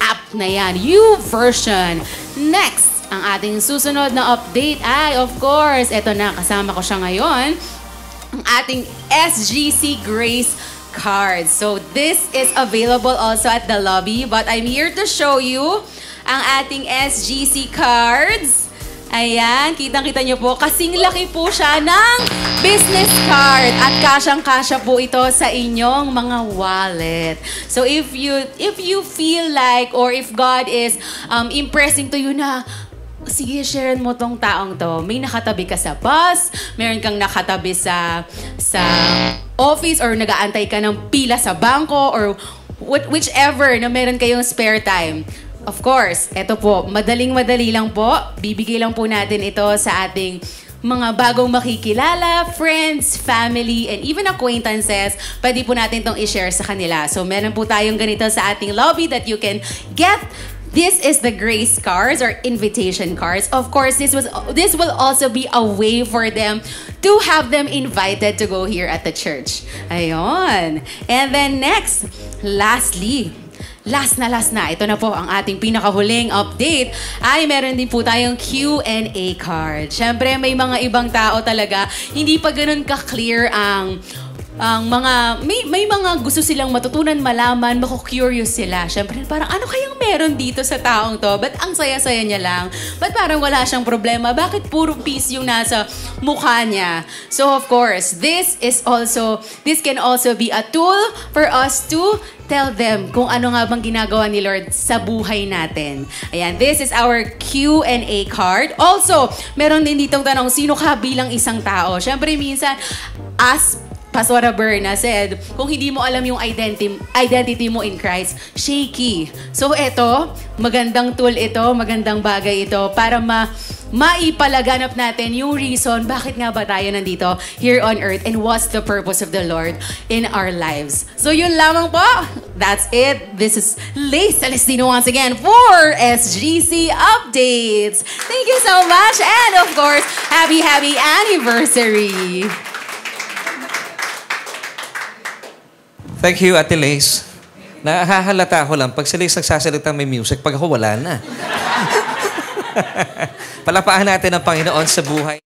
app na yan. YouVersion. Next, ang ating susunod na update ay, of course, eto na, kasama ko siya ngayon, ang ating SGC Grace card. So, this is available also at the lobby, but I'm here to show you ang ating SGC cards. Ayan, kitang-kita nyo po, kasing laki po siya ng business card at kasyang-kasya po ito sa inyong mga wallet. So if you feel like, or if God is impressing to you na, sige, share mo tong taong to. May nakatabi ka sa bus, meron kang nakatabi sa office, or nag-aantay ka ng pila sa bangko, or whichever na meron kayong spare time. Of course, eto po, madaling-madali lang po. Bibigay lang po natin ito sa ating mga bagong makikilala, friends, family, and even acquaintances. Pwede po natin itong i-share sa kanila. So, meron po tayong ganito sa ating lobby that you can get This is the grace cards or invitation cards. Of course, this will also be a way for them to have them invited to go here at the church. Ayun. And then next, lastly, last na, ito na po ang ating pinakahuling update, ay meron din po tayong Q&A card. Siyempre, may mga ibang tao talaga, hindi pa ganun ka-clear ang mga, may mga gusto silang matutunan, malaman, mako-curious sila. Siyempre, parang ano kayang meron dito sa taong to? Ba't ang saya-saya niya lang? Ba't parang wala siyang problema? Bakit puro peace yung nasa mukha niya? So, of course, this can also be a tool for us to tell them kung ano nga bang ginagawa ni Lord sa buhay natin. Ayan, this is our Q&A card. Also, meron din ditong tanong, sino ka bilang isang tao? Siyempre, minsan, as Pastora Berna said, kung hindi mo alam yung identity mo in Christ, shaky. So ito, magandang tool ito, magandang bagay ito para maipalaganap natin yung reason bakit nga ba tayo nandito here on earth and what's the purpose of the Lord in our lives. So yun lamang po. That's it. This is Lace Celestino once again for SGC Updates. Thank you so much. And of course, happy anniversary. Thank you, Ate Lace. Nahahalata ko lang, pag si Lace nagsasalita may music, pag ako wala na. Palakpakan natin ang Panginoon sa buhay.